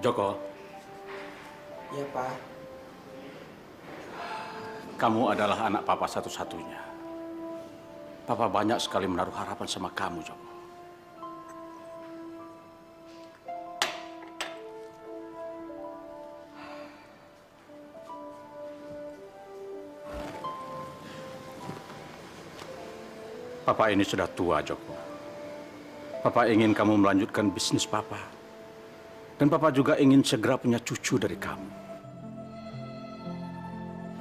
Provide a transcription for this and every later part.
Joko, Iya, Pak. kamu adalah anak papa satu-satunya. Papa banyak sekali menaruh harapan sama kamu, Joko. Papa ini sudah tua, Joko. Papa ingin kamu melanjutkan bisnis Papa. Dan Papa juga ingin segera punya cucu dari kamu.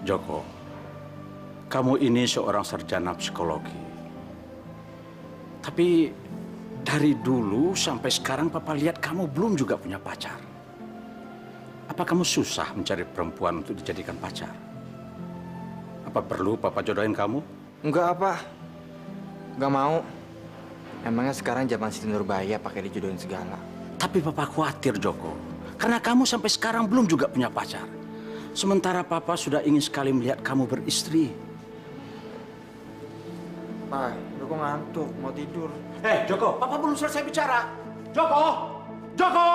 Joko, kamu ini seorang sarjana psikologi. Tapi dari dulu sampai sekarang Papa lihat kamu belum juga punya pacar. Apa kamu susah mencari perempuan untuk dijadikan pacar? Apa perlu Papa jodohin kamu? Enggak, apa? Enggak mau. Emangnya sekarang zaman Siti Nurbaya pakai dijodohin segala. Tapi Papa khawatir, Joko. Karena kamu sampai sekarang belum juga punya pacar. Sementara Papa sudah ingin sekali melihat kamu beristri. Pak, udah kok ngantuk, mau tidur. Joko, Papa belum selesai bicara. Joko! Joko!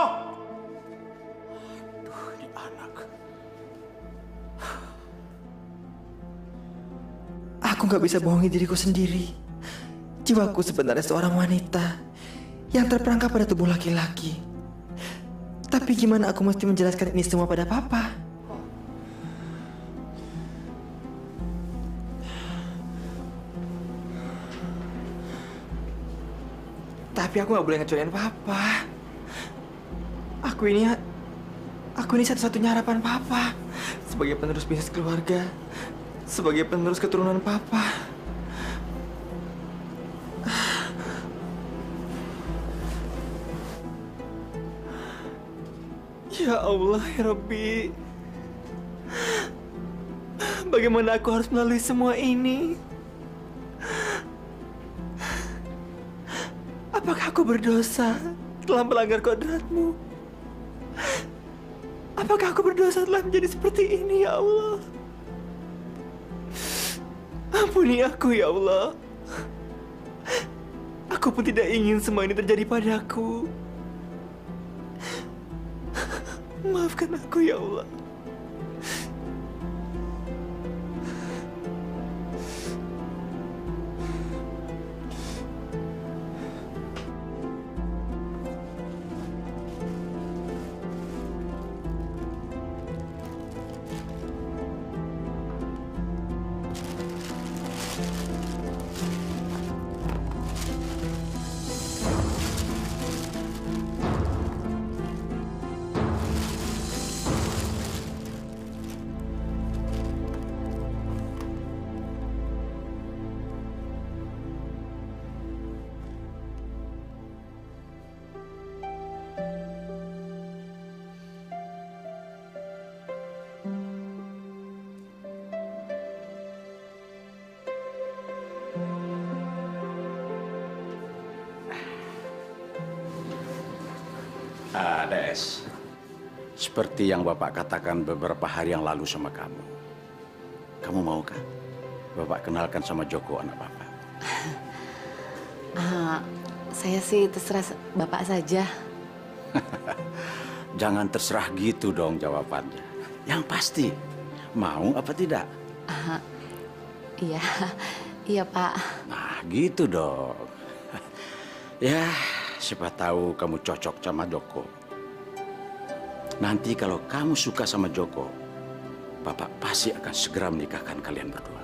Aduh, ini anak. Aku nggak bisa bohongi diriku sendiri. Jiwaku sebenarnya seorang wanita yang terperangkap pada tubuh laki-laki. Tapi gimana aku mesti menjelaskan ini semua pada Papa? Tapi aku nggak boleh ngecewain Papa. Aku ini satu-satunya harapan Papa sebagai penerus bisnis keluarga, sebagai penerus keturunan Papa. Ya Allah, ya Rabbi. Bagaimana aku harus melalui semua ini? Apakah aku berdosa telah melanggar kodratmu? Apakah aku berdosa telah menjadi seperti ini, ya Allah? Ampuni aku, ya Allah. Aku pun tidak ingin semua ini terjadi padaku. Maafkan aku, ya Allah. Des, seperti yang Bapak katakan beberapa hari yang lalu sama kamu. Kamu mau kan? Bapak kenalkan sama Joko, anak Bapak. Saya sih terserah Bapak saja. Jangan terserah gitu dong jawabannya. Yang pasti, mau apa tidak? Iya, iya Pak. Nah, gitu dong. Ya, siapa tahu kamu cocok sama Joko. Nanti kalau kamu suka sama Joko, Bapak pasti akan segera menikahkan kalian berdua.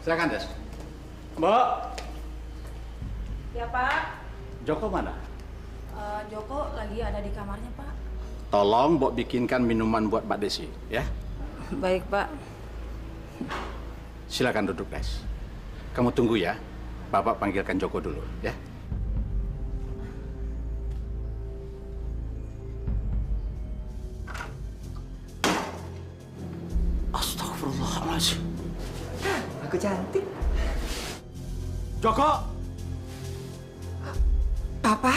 Silakan, Des. Mbak. Ya, Pak. Joko mana? Joko lagi ada di kamarnya, Pak. Tolong Mbok bikinkan minuman buat Mbak Desi, ya. Baik, Pak. Silakan duduk, Les. Kamu tunggu ya. Bapak panggilkan Joko dulu, ya. Astagfirullahaladzim. Aku cantik. Joko! Papa?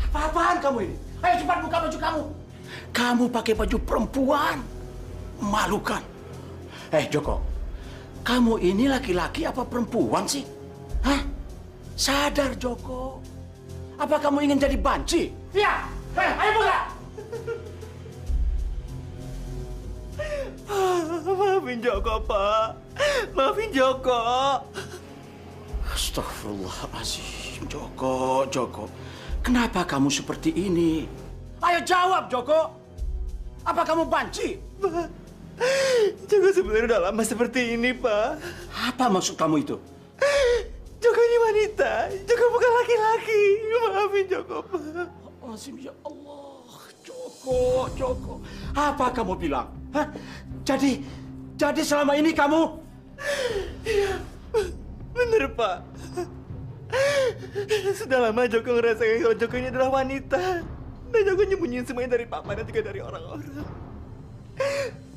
Apa-apaan kamu ini? Ayo cepat buka baju kamu. Kamu pakai baju perempuan. Memalukan. Joko. Kamu ini laki-laki apa perempuan sih? Hah? Sadar, Joko. Apa kamu ingin jadi banci? Iya. Ayo buka. Maafin Joko, Pak. Maafin Joko. Astagfirullahaladzim, Joko. Kenapa kamu seperti ini? Ayo jawab, Joko. Apa kamu banci? Pak, Joko sebenarnya udah lama seperti ini, Pak. Apa maksud kamu itu? Joko ini wanita. Joko bukan laki-laki. Maafin Joko, Pak. Azim, ya Allah. Joko. Apa kamu bilang? Hah? Jadi selama ini kamu... Iya, bener, Pak. Sudah lama Joko ngerasain kalau Joko ini adalah wanita. Dan Joko nyembunyiin semuanya dari Papa dan juga dari orang-orang.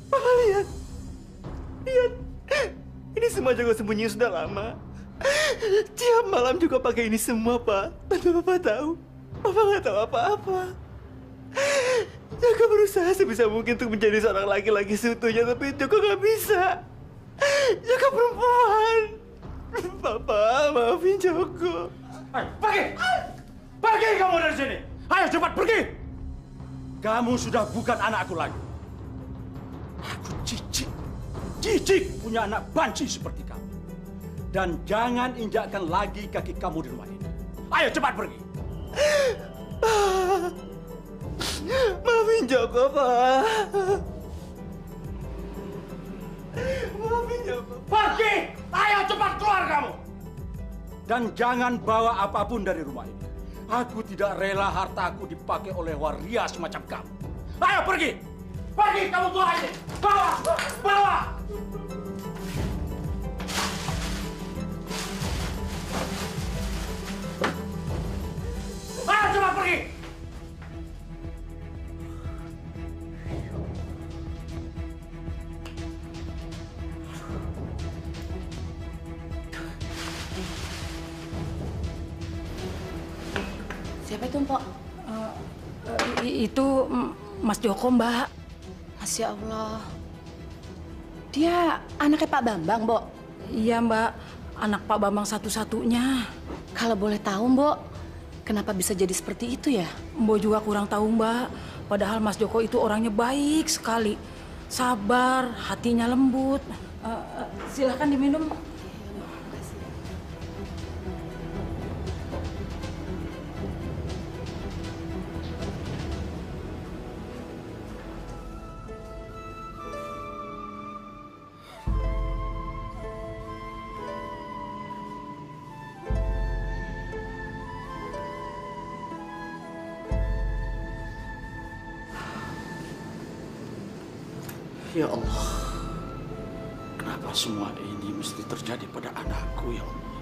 Papa lihat. Ini semua Joko sembunyiin sudah lama. Tiap malam juga pakai ini semua, Pak. Tanpa Papa tahu. Papa nggak tahu apa-apa. Joko berusaha sebisa mungkin untuk menjadi seorang laki-laki seutuhnya, tapi Joko nggak bisa. Joko perempuan. Papa, maafin Joko. Ayo, pergi! Pergi kamu dari sini! Ayo cepat pergi! Kamu sudah bukan anakku lagi. Aku jijik punya anak banci seperti kamu. Dan jangan injakkan lagi kaki kamu di rumah ini. Ayo cepat pergi! Maafin Joko, Pak. Maafin Joko. Pergi! Ayo cepat keluar kamu! Dan jangan bawa apapun dari rumah ini. Aku tidak rela hartaku dipakai oleh waria semacam kamu. Ayo pergi! Pergi kamu keluar ini! Bawa! Ayo cepat pergi! Siapa itu, Mpok? Itu Mas Joko, Mbak. Masya Allah. Dia anaknya Pak Bambang, Mbok. Iya, Mbak. Anak Pak Bambang satu-satunya. Kalau boleh tahu, Mbok, kenapa bisa jadi seperti itu ya? Mbok juga kurang tahu, Mbak. Padahal Mas Joko itu orangnya baik sekali. Sabar, hatinya lembut. Silahkan diminum. Ya Allah, kenapa semua ini mesti terjadi pada anakku, ya Allah?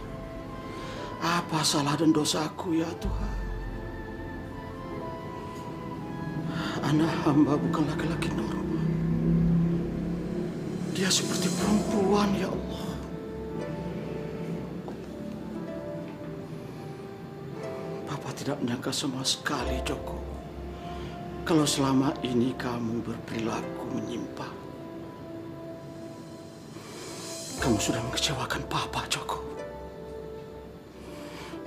Apa salah dan dosaku, ya Tuhan? Anak hamba bukan laki-laki normal. Dia seperti perempuan, ya Allah. Papa tidak menyangka sama sekali, Joko. Kalau selama ini kamu berperilaku menyimpang. Kamu sudah mengecewakan Papa, Joko.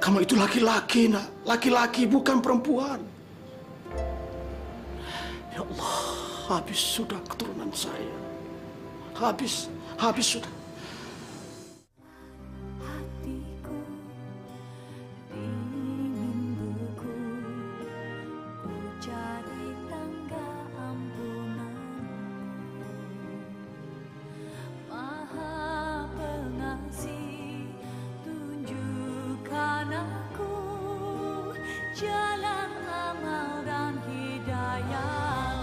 Kamu itu laki-laki, nak. Laki-laki, bukan perempuan. Ya Allah, habis sudah keturunan saya. Habis sudah. Hatiku ingin buku, ku cari tangga ampunanmu. Maha pengasih, tunjukkan aku jalan amal dan hidayah.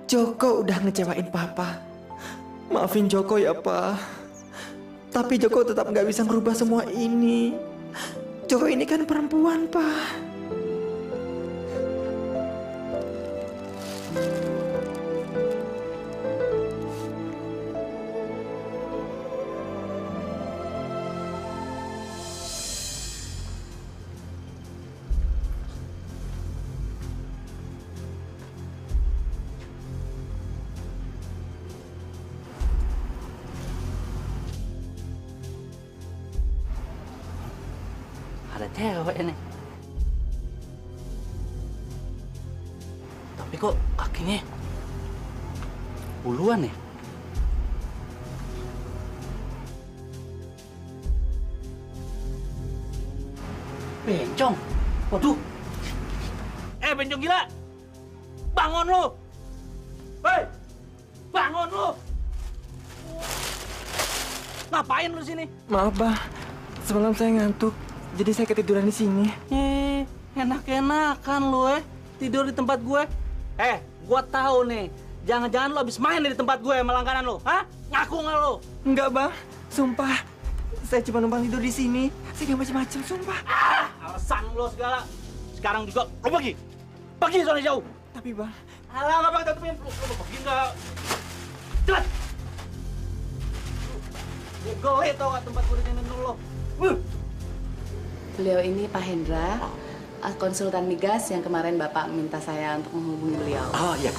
Joko udah ngecewain Papa. Maafin Joko ya, Pa. Tapi Joko tetap nggak bisa ngerubah semua ini. Joko ini kan perempuan, Pa. Ada cewek nih. Tapi kok kakinya buluan ya? Bencong. Waduh. Bencong gila. Bangun lu. Hei. Bangun lu. Ngapain lu sini? Maaf, Bah. Semalam saya ngantuk, jadi saya ketiduran di sini. Enak-enakan lu tidur di tempat gue. Gue tahu nih. Jangan-jangan lu habis main di tempat gue sama langganan lu, hah? Ngaku nggak lu? Enggak, Bang. Sumpah. Saya cuma numpang tidur di sini. Saya nggak macam-macam, sumpah. Alasan lu segala. Sekarang juga lu pergi. Pergi sana jauh. Tapi, Bang, Alah, nggak pakai tutupin. Lu pergi nggak? Cepat. Gue gelit tau gak tempat gue ditinin dulu. Beliau ini Pak Hendra, konsultan migas yang kemarin Bapak minta saya untuk menghubungi beliau. Oh iya.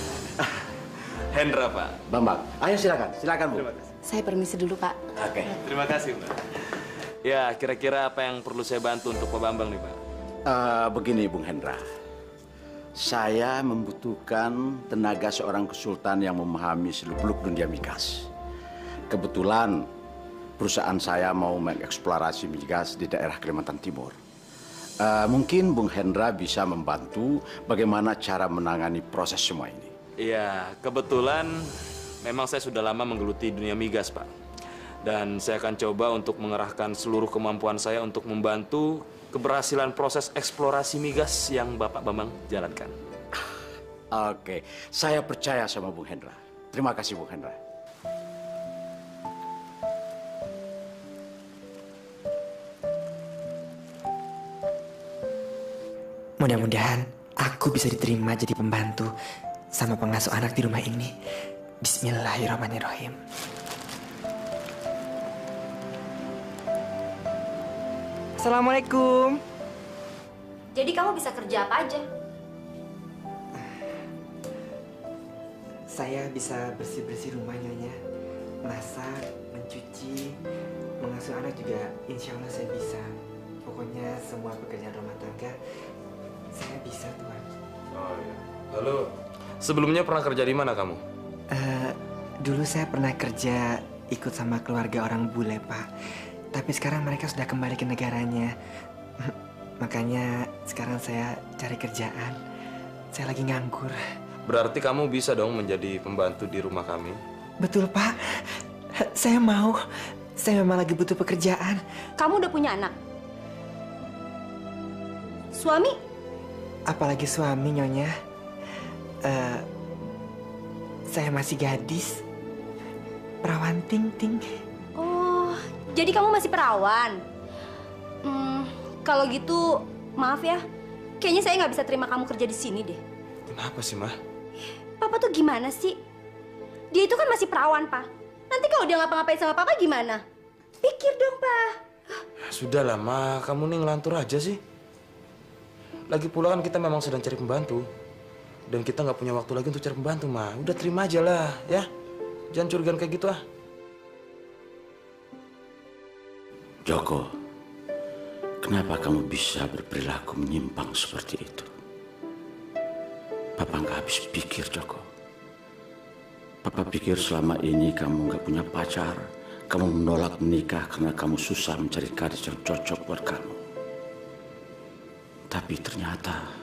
Hendra, Pak. Bambang, ayo silakan Bu. Saya permisi dulu, Pak. Oke. Terima kasih, Mbak. Ya, kira-kira apa yang perlu saya bantu untuk Pak Bambang nih, Pak? Begini, Bung Hendra. Saya membutuhkan tenaga seorang konsultan yang memahami seluk-beluk dunia migas. Kebetulan perusahaan saya mau mengeksplorasi migas di daerah Kalimantan Timur. Mungkin Bung Hendra bisa membantu bagaimana cara menangani proses semua ini. Iya, kebetulan memang saya sudah lama menggeluti dunia migas, Pak. Dan saya akan coba untuk mengerahkan seluruh kemampuan saya untuk membantu keberhasilan proses eksplorasi migas yang Bapak Bambang jalankan. Oke, saya percaya sama Bung Hendra. Terima kasih, Bung Hendra. mudah-mudahan aku bisa diterima jadi pembantu sama pengasuh anak di rumah ini. Bismillahirrahmanirrahim. Assalamualaikum. Jadi kamu bisa kerja apa aja? Saya bisa bersih-bersih rumah Nyonya, masak, mencuci, mengasuh anak juga insya Allah saya bisa. Pokoknya semua pekerjaan rumah tangga saya bisa, Tuhan. Oh iya. Lalu sebelumnya pernah kerja di mana kamu? Dulu saya pernah kerja ikut sama keluarga orang bule, Pak. Tapi sekarang mereka sudah kembali ke negaranya. Makanya sekarang saya cari kerjaan. Saya lagi nganggur. Berarti kamu bisa dong menjadi pembantu di rumah kami? Betul, Pak. Saya mau. Saya memang lagi butuh pekerjaan. Kamu udah punya anak? Suami? Apalagi suami, Nyonya. Saya masih gadis. Perawan ting-ting. Oh, jadi kamu masih perawan? Kalau gitu, maaf ya. Kayaknya saya nggak bisa terima kamu kerja di sini deh. Kenapa sih, Mah? Papa tuh gimana sih? Dia itu kan masih perawan, Pak. Nanti kalau dia ngapa-ngapain sama Papa gimana? Pikir dong, Pak. Sudahlah, Ma. Kamu nih ngelantur aja sih. Lagi pula kan kita memang sedang cari pembantu. Dan kita nggak punya waktu lagi untuk cari pembantu, Ma. Udah terima aja lah, ya. Jangan curigaan kayak gitu, ah. Joko, kenapa kamu bisa berperilaku menyimpang seperti itu? Papa nggak habis pikir, Joko. Papa pikir selama ini kamu nggak punya pacar. Kamu menolak menikah karena kamu susah mencari gadis yang cocok buat kamu. Tapi ternyata...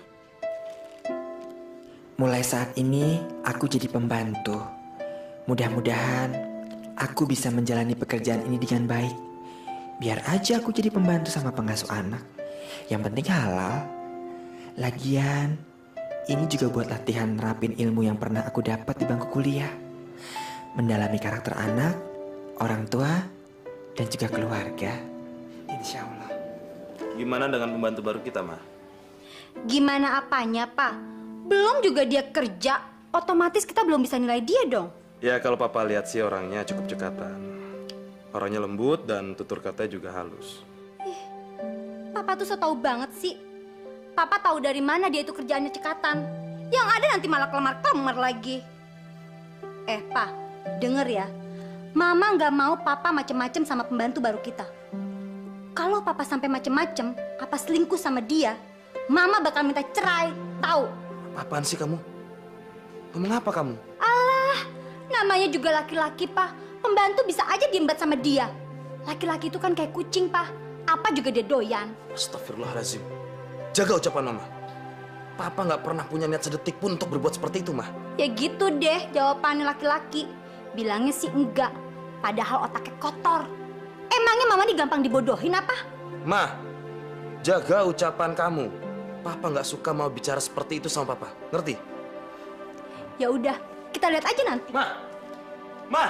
Mulai saat ini, aku jadi pembantu. Mudah-mudahan aku bisa menjalani pekerjaan ini dengan baik. Biar aja aku jadi pembantu sama pengasuh anak. Yang penting halal. Lagian, Ini juga buat latihan nerapin ilmu yang pernah aku dapat di bangku kuliah. Mendalami karakter anak, orang tua, dan juga keluarga. Insya Allah. Gimana dengan pembantu baru kita, Ma? Gimana apanya, Pak? Belum juga dia kerja, otomatis kita belum bisa nilai dia dong. Ya kalau Papa lihat sih orangnya cukup cekatan. Orangnya lembut dan tutur katanya juga halus. Papa tuh so tau banget sih. Papa tahu dari mana dia itu kerjaannya cekatan. Yang ada nanti malah kelemar-kelemar lagi. Pak, denger ya. Mama nggak mau Papa macem-macem sama pembantu baru kita. Kalau Papa sampai macem-macem, apa selingkuh sama dia, Mama bakal minta cerai, tahu? Apaan sih kamu? Ngomong apa kamu? Alah, namanya juga laki-laki, Pak. Pembantu bisa aja diembat sama dia. Laki-laki itu kan kayak kucing, Pak. Apa juga dia doyan. Astagfirullahaladzim. Jaga ucapan Mama. Papa nggak pernah punya niat sedetik pun untuk berbuat seperti itu, Ma. Ya gitu deh jawabannya laki-laki. Bilangnya sih enggak, padahal otaknya kotor. Emangnya Mama nih gampang dibodohin apa? Ma, jaga ucapan kamu. Papa nggak suka mau bicara seperti itu sama Papa. Ngerti? Ya udah, kita lihat aja nanti. Ma! Ma!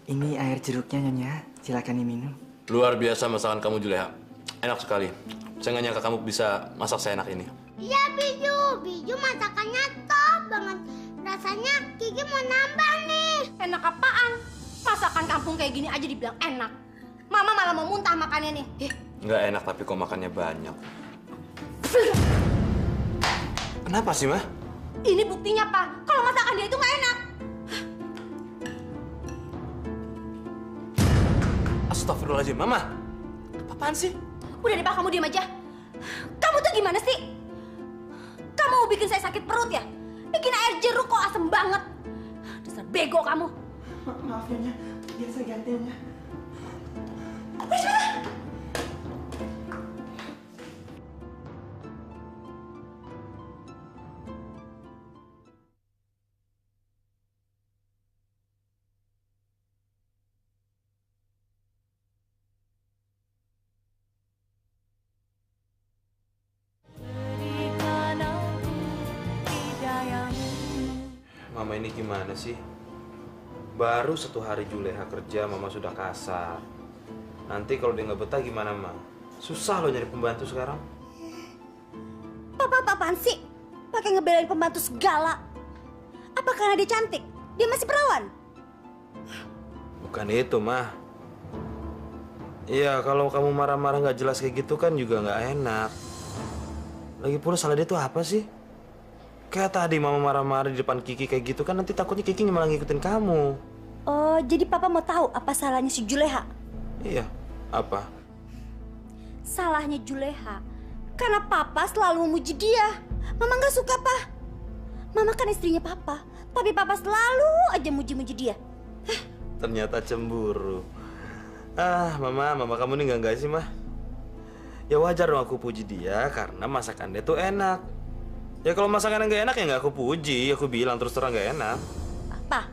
Ini air jeruknya, Nyonya. Silakan diminum. Luar biasa masakan kamu, Juleha. Enak sekali. Saya nggak nyangka kamu bisa masak seenak ini. Iya, Biju. Biju masakannya top banget. Rasanya Kiki mau nambah nih. Enak apaan? Masakan kampung kayak gini aja dibilang enak. Mama malah mau muntah makannya nih. Nggak enak tapi kok makannya banyak. Kenapa sih, Ma? Ini buktinya, Pak. Kalau masakan dia itu nggak enak. Astagfirullahaladzim, Mama. Apaan sih? Udah deh, Pak, kamu diam aja. Kamu tuh gimana sih? Kamu mau bikin saya sakit perut ya? Bikin air jeruk kok asem banget. Dasar bego kamu. Maaf, Nyonya. Biar saya ganti, Nyonya. Berikan aku hidayahmu. Mama ini gimana sih? Baru 1 hari Juleha kerja, Mama sudah kasar. Nanti kalau dia nggak betah gimana, Ma? Susah loh nyari pembantu sekarang. Papa apaan sih? Pakai ngebelain pembantu segala. Apa karena dia cantik? Dia masih perawan? Bukan itu, Ma. Iya, kalau kamu marah-marah nggak jelas kayak gitu kan juga nggak enak. Lagi pula salah dia tuh apa sih? Kayak tadi Mama marah-marah di depan Kiki kayak gitu kan nanti takutnya Kiki malah ngikutin kamu. Oh, jadi Papa mau tahu apa salahnya si Juleha? Iya, apa? Salahnya Juleha karena Papa selalu memuji dia. Mama nggak suka, Pak. Mama kan istrinya Papa, tapi Papa selalu aja muji-muji dia. Ternyata cemburu. Mama kamu nih nggak sih, Mah? Ya wajar dong aku puji dia karena masakan dia tuh enak. Ya kalau masakannya nggak enak ya nggak aku puji, aku bilang terus terang nggak enak. Pak,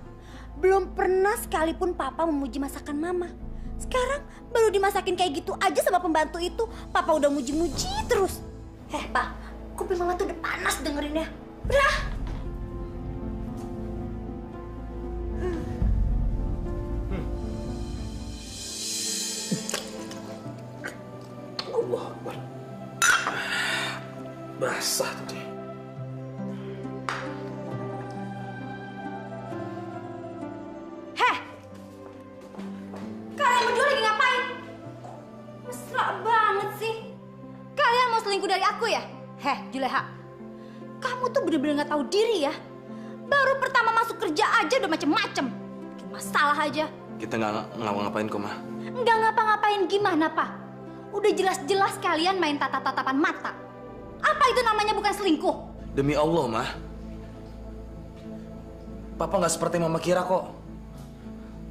belum pernah sekalipun Papa memuji masakan Mama. Sekarang baru dimasakin kayak gitu aja sama pembantu itu, Papa udah muji-muji terus. Pak, kuping Mama tuh udah panas dengerinnya. Udah. Allah Akbar. Basah tuh dia. Kalian berdua lagi ngapain? Mesra banget sih. Kalian mau selingkuh dari aku ya? Juleha. Kamu tuh bener-bener gak tahu diri ya. Baru pertama masuk kerja aja udah macem-macem. Bikin masalah aja. Kita nggak ngapa-ngapain kok, Mah. Nggak ngapa-ngapain gimana, Pak? Udah jelas-jelas kalian main tatap-tatapan mata. Apa itu namanya bukan selingkuh? Demi Allah, Mah. Papa nggak seperti Mama kira kok.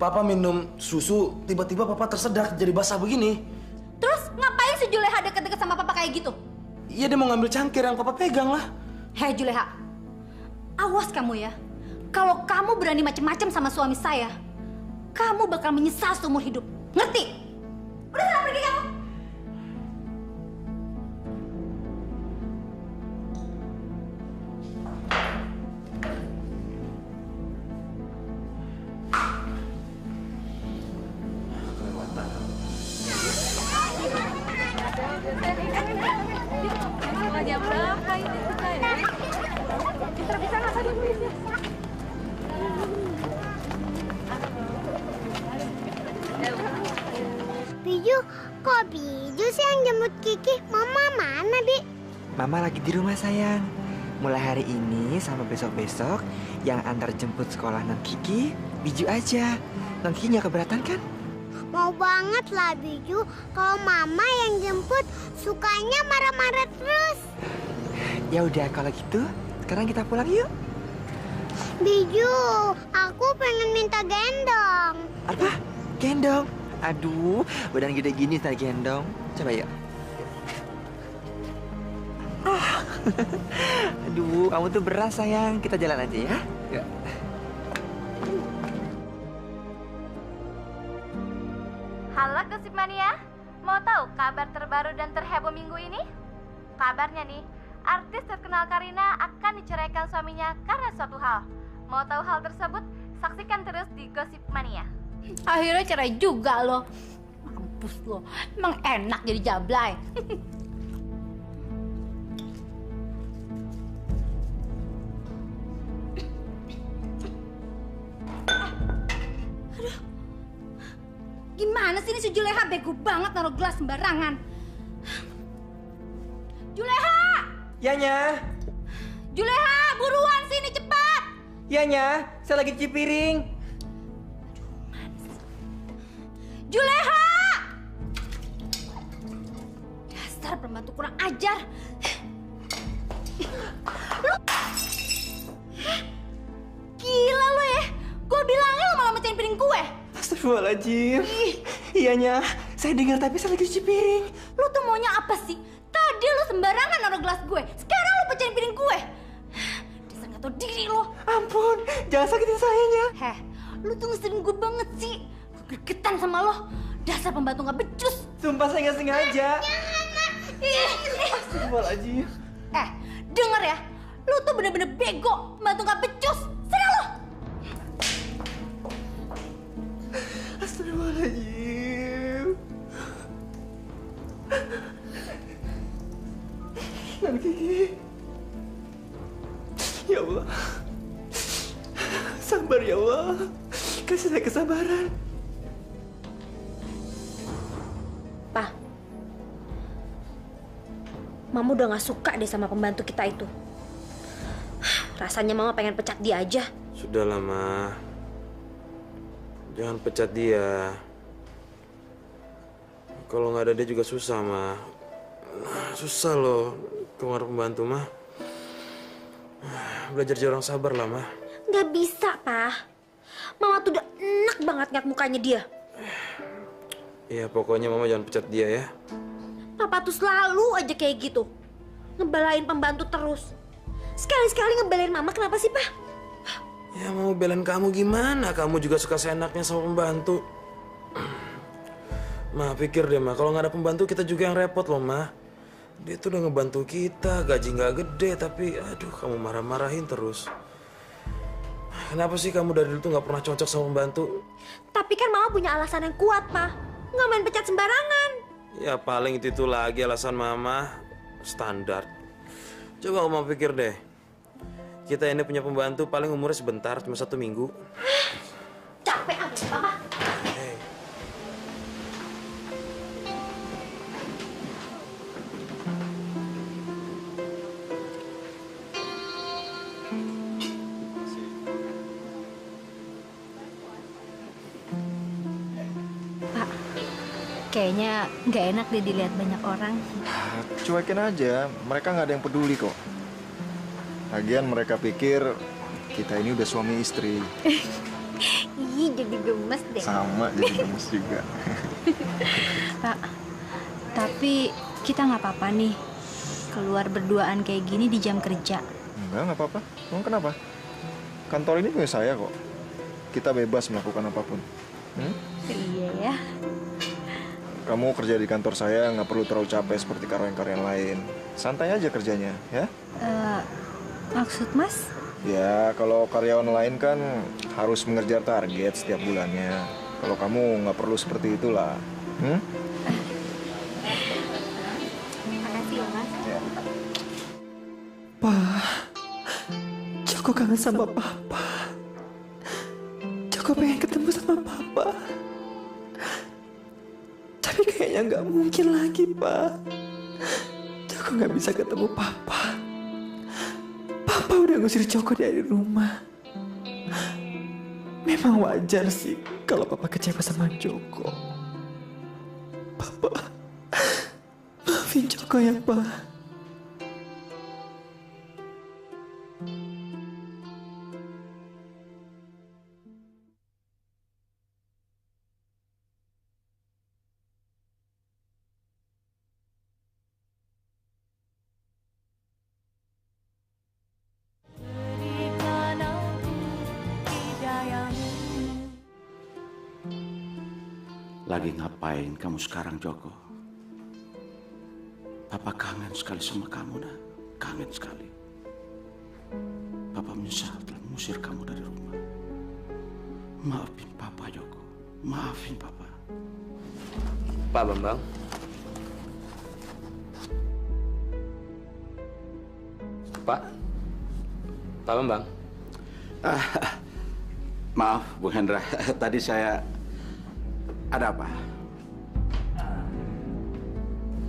Papa minum susu, tiba-tiba Papa tersedak jadi basah begini. Terus ngapain si Juleha deket-deket sama Papa kayak gitu? Iya, dia mau ngambil cangkir yang Papa pegang lah. Juleha, awas kamu ya. Kalau kamu berani macam-macam sama suami saya, kamu bakal menyesal seumur hidup. Ngerti? Udah sana pergi kamu. Biju, kok Biju sih yang jemput Kiki? Mama mana, Bi? Mama lagi di rumah sayang. Mulai hari ini sama besok-besok yang antar jemput sekolah non Kiki, Biju aja. Non Kiki nggak keberatan kan? Mau banget lah Biju. Kalau Mama yang jemput, sukanya marah-marah terus. Ya udah kalau gitu, sekarang kita pulang yuk. Biju, aku pengen minta gendong. Apa? Gendong? Aduh, badan gede gini tak gendong. Coba yuk. Ah. Aduh, kamu tuh beras sayang. Kita jalan aja ya. Yuk. Halo Gosip Mania, mau tahu kabar terbaru dan terheboh minggu ini? Kabarnya nih, artis terkenal Karina akan diceraikan suaminya karena suatu hal. Mau tahu hal tersebut? Saksikan terus di Gosip Mania. Akhirnya cerai juga lo. Mampus lo. Emang enak jadi jablay. Aduh. Gimana sih ini si Juleha, bego banget naruh gelas sembarangan. Juleha! Yanya, Juleha, buruan sini cepat. Yanya, saya lagi cuci piring. Juleha! Dasar pembantu kurang ajar. Lu... Gila lu ya. Gue bilangnya lu malah mecahin piring gue. Astagfirullahaladzim. Iyanya, saya dengar tapi saya lagi cuci piring. Lu tuh maunya apa sih? Tadi lu sembarangan naruh gelas gue. Sekarang lu pecahin piring gue. Dasar gak tau diri lu. Ampun, jangan sakitin sayanya. Heh, lu tuh ngeselin gue banget sih. Gue gregetan sama lo. Dasar pembantu gak becus. Sumpah saya nggak sengaja. Astagfirullahaladzim. Denger ya. Lu tuh bener-bener bego. Pembantu gak becus. Sana lu. Astagfirullahaladzim. Non Kiki. Ya Allah. Sabar ya Allah. Kasih saya kesabaran. Pa, Mama udah gak suka deh sama pembantu kita itu. Rasanya Mama pengen pecat dia aja. Sudahlah, Ma. Jangan pecat dia. Kalau nggak ada dia juga susah, Ma. Susah loh keluar pembantu, Ma. Belajar jadi orang sabar lah, Ma. Gak bisa, Pa. Mama tuh udah enak banget ngeliat mukanya dia. Iya, pokoknya Mama jangan pecat dia ya. Papa tuh selalu aja kayak gitu. Ngebelain pembantu terus. Sekali-sekali ngebelain Mama, kenapa sih, Pa? Ya mau belain kamu gimana? Kamu juga suka seenaknya sama pembantu. Ma, pikir deh, Ma. Kalau nggak ada pembantu kita juga yang repot loh, Ma. Dia tuh udah ngebantu kita, gaji nggak gede, tapi aduh kamu marah-marahin terus. Kenapa sih kamu dari dulu tuh nggak pernah cocok sama pembantu? Tapi kan Mama punya alasan yang kuat, Pa. Nggak main pecat sembarangan. Ya paling itu lagi alasan Mama. Standar. Coba Mama pikir deh. Kita ini punya pembantu paling umurnya sebentar, cuma 1 minggu. Capek amat, Papa. Hey. Pak, kayaknya nggak enak deh dilihat banyak orang. Cuekin aja, mereka nggak ada yang peduli kok. Lagian mereka pikir kita ini udah suami istri. Ih, jadi gemes deh. Sama, jadi gemes juga. Pak, tapi kita nggak apa-apa nih keluar berduaan kayak gini di jam kerja. Enggak apa-apa. Emang kenapa? Kantor ini punya saya kok. Kita bebas melakukan apapun. Iya ya. Kamu kerja di kantor saya nggak perlu terlalu capek seperti karyawan-karyawan lain. Santai aja kerjanya, ya? Maksud Mas? Ya, kalau karyawan lain kan harus mengejar target setiap bulannya. Kalau kamu nggak perlu seperti itulah. Makasih ya, Mas. Ya. Pak, Joko kangen sama Papa. Joko pengen ketemu sama Papa. Tapi kayaknya nggak mungkin lagi, Pak. Joko nggak bisa ketemu Papa. Papa udah ngusir Joko dari rumah. Memang wajar sih kalau Papa kecewa sama Joko. Papa, maafin Joko ya, Pak. Berikan aku hidayamu. Lagi ngapain kamu sekarang, Joko? Papa kangen sekali sama kamu, nak. Kangen sekali. Papa menyesal telah mengusir kamu dari rumah. Maafin Papa, Joko. Maafin Papa. Pak Bambang. Pak Bambang. Maaf, Bung Hendra. Tadi saya... Ada apa?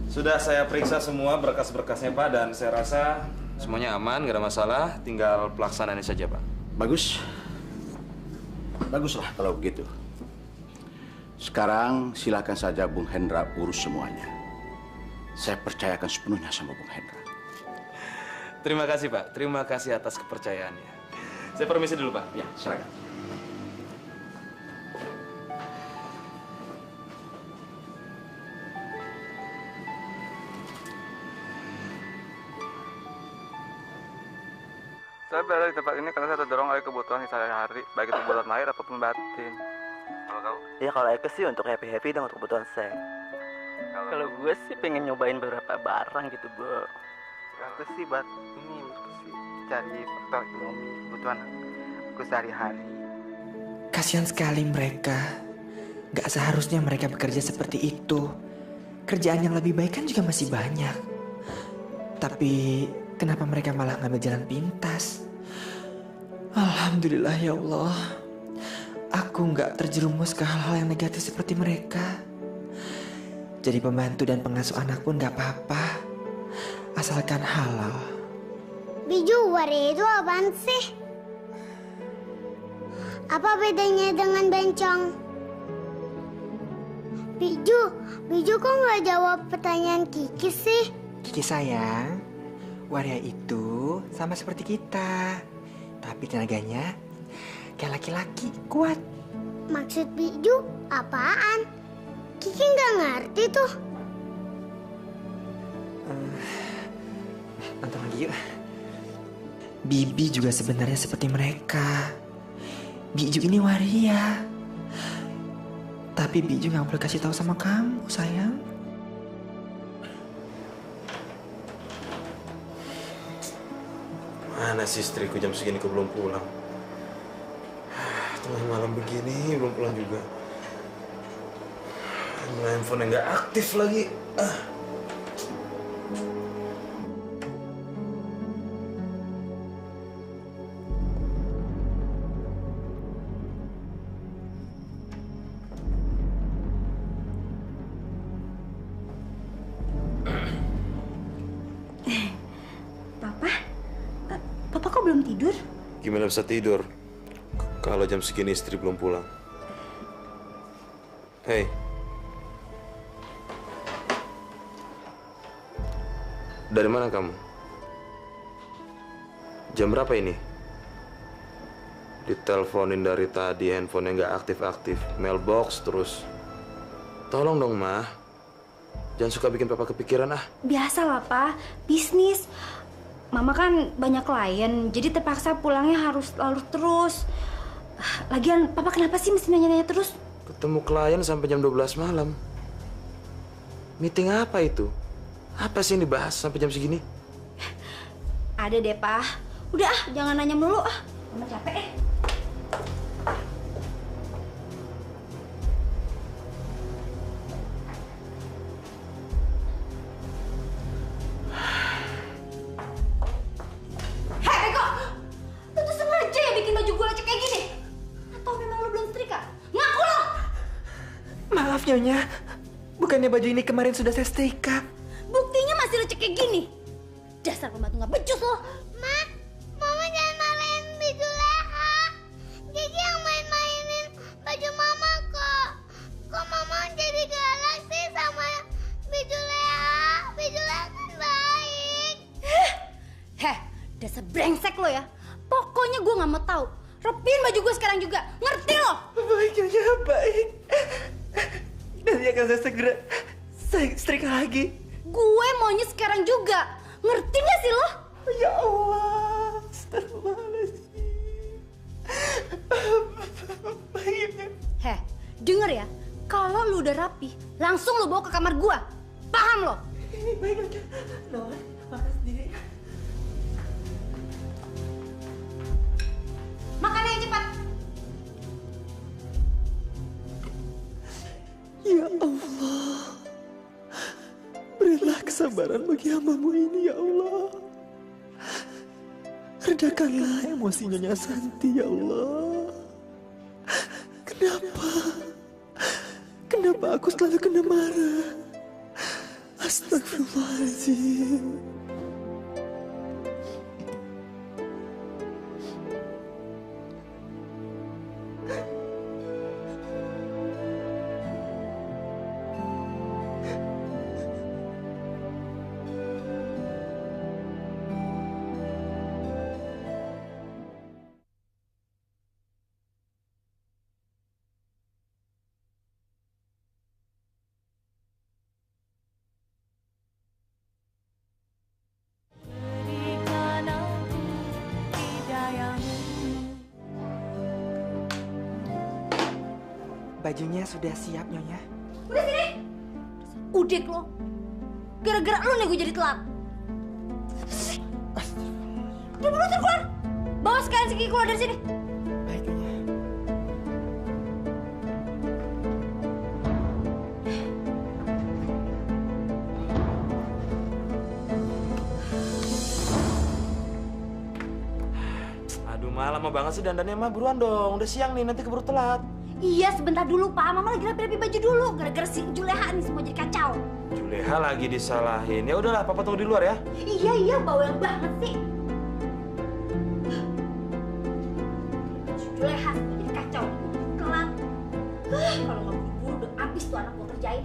Sudah saya periksa semua berkas-berkasnya, Pak, dan saya rasa semuanya aman, nggak ada masalah. Tinggal pelaksanaannya saja, Pak. Bagus. Baguslah kalau begitu. Sekarang silakan saja Bung Hendra urus semuanya. Saya percayakan sepenuhnya sama Bung Hendra. Terima kasih, Pak. Terima kasih atas kepercayaannya. Saya permisi dulu, Pak. Ya, silakan. Saya berada di tempat ini karena saya terdorong oleh kebutuhan sehari-hari, baik itu kebutuhan lahir ataupun batin. Kalau kamu? Ya kalau Eke sih untuk happy-happy dan untuk kebutuhan seks. Kalau gue sih pengen nyobain beberapa barang gitu, Bro. aku sih ini aku sih cari faktor ekonomi kebutuhan aku sehari-hari. Kasihan sekali mereka. Gak seharusnya mereka bekerja seperti itu. Kerjaan yang lebih baik kan juga masih banyak. Tapi kenapa mereka malah ngambil jalan pintas? Alhamdulillah ya Allah. Aku gak terjerumus ke hal-hal yang negatif seperti mereka. Jadi pembantu dan pengasuh anak pun gak apa-apa. Asalkan halal. Biju waria itu apaan sih? Apa bedanya dengan bencong? Biju kok nggak jawab pertanyaan Kiki sih? Kiki sayang, waria itu sama seperti kita. Tapi tenaganya kayak laki-laki, kuat. Maksud Biju apaan? Kiki nggak ngerti tuh. Nonton lagi yuk. Bibi juga sebenarnya seperti mereka. Biju ini waria. Tapi Biju nggak boleh kasih tahu sama kamu, sayang. Mana sih istriku jam segini kok belum pulang? Tengah malam begini belum pulang juga. Handphone nggak aktif lagi. Papa kok belum tidur? Gimana bisa tidur kalau jam segini istri belum pulang? Hei. Dari mana kamu? Jam berapa ini? Diteleponin dari tadi, handphonenya nggak aktif-aktif, mailbox terus. Tolong dong, Mah. Jangan suka bikin papa kepikiran ah. Biasalah, Pak. Bisnis. Mama kan banyak klien, jadi terpaksa pulangnya harus larut terus. Lagian, Papa kenapa sih mesti nanya-nanya terus? Ketemu klien sampai jam 12 malam. Meeting apa itu? Apa sih yang dibahas sampai jam segini? Ada deh, Pak. Udah jangan nanya melulu Mama capek Maaf Nyonya, bukannya baju ini kemarin sudah saya setrika. Buktinya masih lecek kayak gini. Dasar pembantu nggak becus lo. Ma, Mama jangan marahin baju Leha. Gigi yang main-mainin baju Mama kok. Kok Mama jadi galak sih sama baju Leha? Baju Leha kan baik. Heh, dasar brengsek lo ya. Pokoknya gue nggak mau tahu. Rapiin baju gue sekarang juga. Ngerti lo? Baik Nyonya, baik. Nanti akan saya segera setrika lagi. Gue maunya sekarang juga. Ngerti gak sih lo? Ya Allah, astagfirullahaladzim. Baiknya. Heh, denger ya. Kalau lu udah rapi, langsung lu bawa ke kamar gue. Paham lo? Baik Nyonya. Nona, makan sendiri. Makan yang cepat. Ya Allah, berilah kesabaran bagi hamba-Mu ini ya Allah. Redakanlah emosi Nyonya Santi ya Allah. Kenapa aku selalu kena marah? Astagfirullahaladzim. Bajunya sudah siap, Nyonya. Udah sini. Udik lo. Gara-gara lo nih gue jadi telat. Udah buruan keluar. Bawa sekalian si Kiki keluar dari sini. Baik, Nyonya. Aduh, lama banget sih dandannya, Ma. Buruan dong, udah siang nih, nanti keburu telat. Iya, sebentar dulu, Pak. Mama lagi rapi-rapi baju dulu. Gara-gara si Juleha nih semua jadi kacau. Juleha lagi disalahin. Ya udahlah, Papa tunggu di luar ya. Iya, bawel banget sih. Juleha semua jadi kacau. Telat. Kalau nggak buru-buru udah habis tuh anak gua kerjain.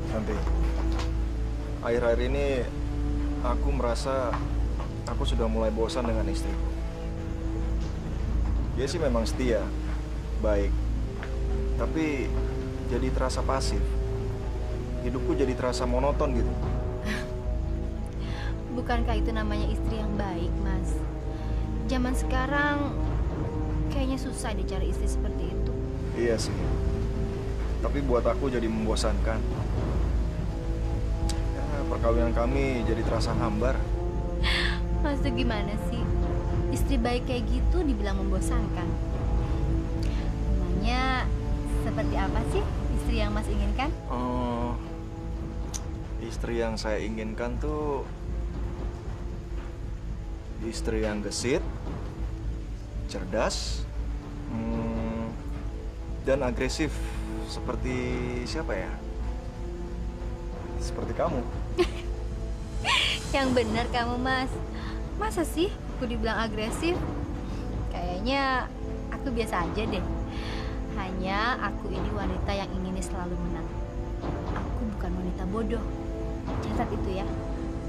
Santi, akhir-akhir ini aku merasa aku sudah mulai bosan dengan istriku. Dia sih memang setia, baik, tapi jadi terasa pasif. Hidupku jadi terasa monoton gitu. Bukankah itu namanya istri yang baik, Mas? Zaman sekarang kayaknya susah dicari istri seperti itu. Iya sih, tapi buat aku jadi membosankan. Ya, perkawinan kami jadi terasa hambar. Maksud gimana sih? Istri baik kayak gitu dibilang membosankan. Namanya seperti apa sih istri yang Mas inginkan? Oh, istri yang saya inginkan tuh istri yang gesit, cerdas, dan agresif. Seperti siapa ya? Seperti kamu. Yang benar kamu, Mas. Masa sih aku dibilang agresif? Kayaknya aku biasa aja deh. Hanya aku ini wanita yang inginnya selalu menang. Aku bukan wanita bodoh. Catat itu ya.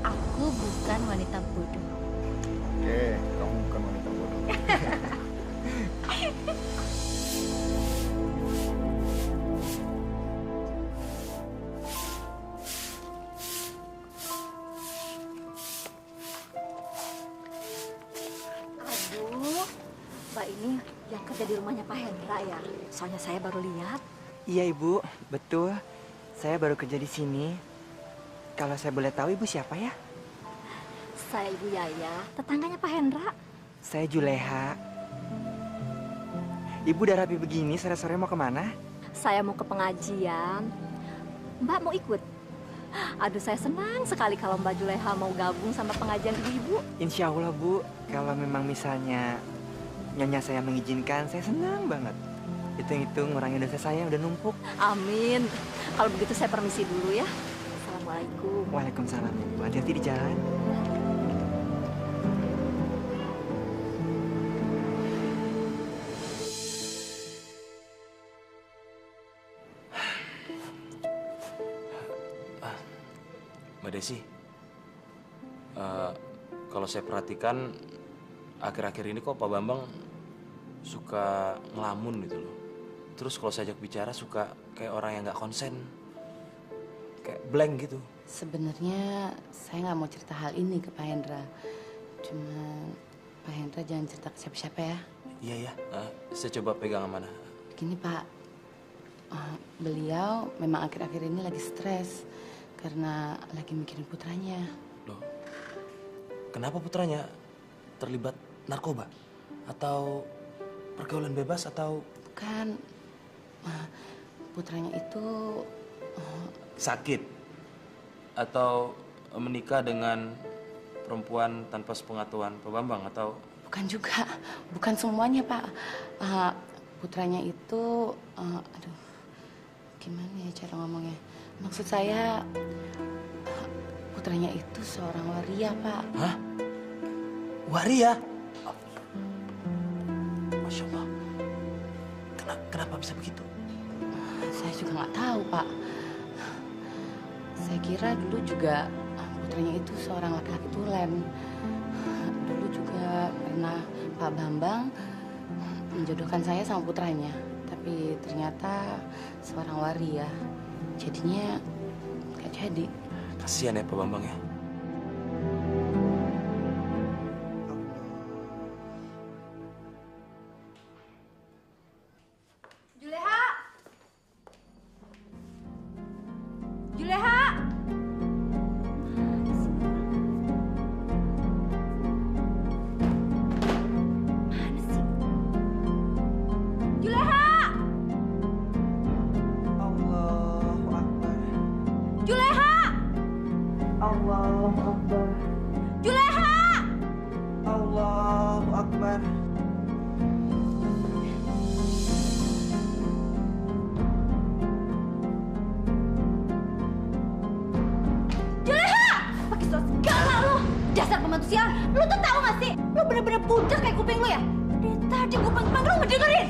Aku bukan wanita bodoh. Oke, kamu bukan wanita bodoh. Bapak ini yang kerja di rumahnya Pak Hendra ya? Soalnya saya baru lihat. Iya Ibu, betul. Saya baru kerja di sini. Kalau saya boleh tahu Ibu siapa ya? Saya Ibu Yaya, tetangganya Pak Hendra. Saya Juleha. Ibu udah rapi begini, sore-sore mau kemana? Saya mau ke pengajian. Mbak mau ikut? Aduh, saya senang sekali kalau Mbak Juleha mau gabung sama pengajian ibu-ibu. Insya Allah Bu, kalau memang misalnya nyonya saya mengizinkan, saya senang banget. Hitung-hitung ngurangin dosa saya yang udah numpuk. Amin. Kalau begitu saya permisi dulu ya. Assalamualaikum. Waalaikumsalam Ibu. Hati-hati di jalan. Mbak Desi, kalau saya perhatikan akhir-akhir ini kok Pak Bambang suka ngelamun gitu loh. Terus kalau saya ajak bicara suka kayak orang yang nggak konsen, kayak blank gitu. Sebenarnya saya nggak mau cerita hal ini ke Pak Hendra. Cuma Pak Hendra jangan cerita ke siapa-siapa ya. Iya ya, saya coba pegang amanah. Begini Pak, beliau memang akhir-akhir ini lagi stres karena lagi mikirin putranya. Loh, kenapa putranya terlibat narkoba? Atau pergaulan bebas atau... Bukan, putranya itu... sakit? Atau menikah dengan perempuan tanpa sepengetahuan Pak Bambang atau... Bukan juga, bukan semuanya Pak. Putranya itu... aduh, gimana ya cara ngomongnya? Maksud saya, putranya itu seorang waria, Pak. Hah? Waria? Masya Allah. Kenapa bisa begitu? Saya juga nggak tahu, Pak. Saya kira dulu juga putranya itu seorang laki-laki tulen. Dulu juga pernah Pak Bambang menjodohkan saya sama putranya. Tapi ternyata seorang waria. Jadinya nggak jadi. Kasihan ya Pak Bambang ya. Juleha! Juleha! Mana sih? Juleha! Allahu Akbar. Juleha! Allahu Akbar. Juleha! Allahu Akbar. Juleha! Pakai suara segala lu! Dasar pembantu sial! Lu tuh tahu gak sih? Lu bener-bener budak kayak kuping lu ya? Dari tadi gue panggil lu ngedengerin!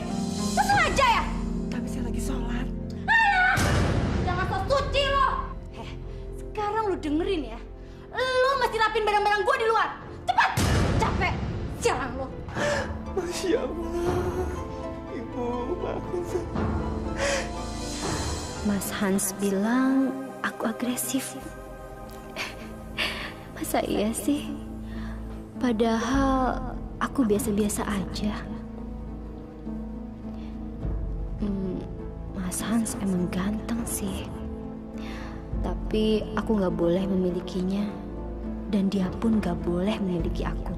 Lu sengaja ya? Tapi saya lagi sholat. Alah! Jangan sok suci lo! Sekarang lu dengerin ya. Lu mesti rapin barang-barang gue di luar. Cepat! Capek! Sialan lu! Masya Allah. Ibu, maafin saya. Mas Hans bilang aku agresif. Masa iya sih? Padahal aku biasa-biasa aja. Mas Hans emang ganteng sih. Tapi aku gak boleh memilikinya. Dan dia pun gak boleh memiliki aku.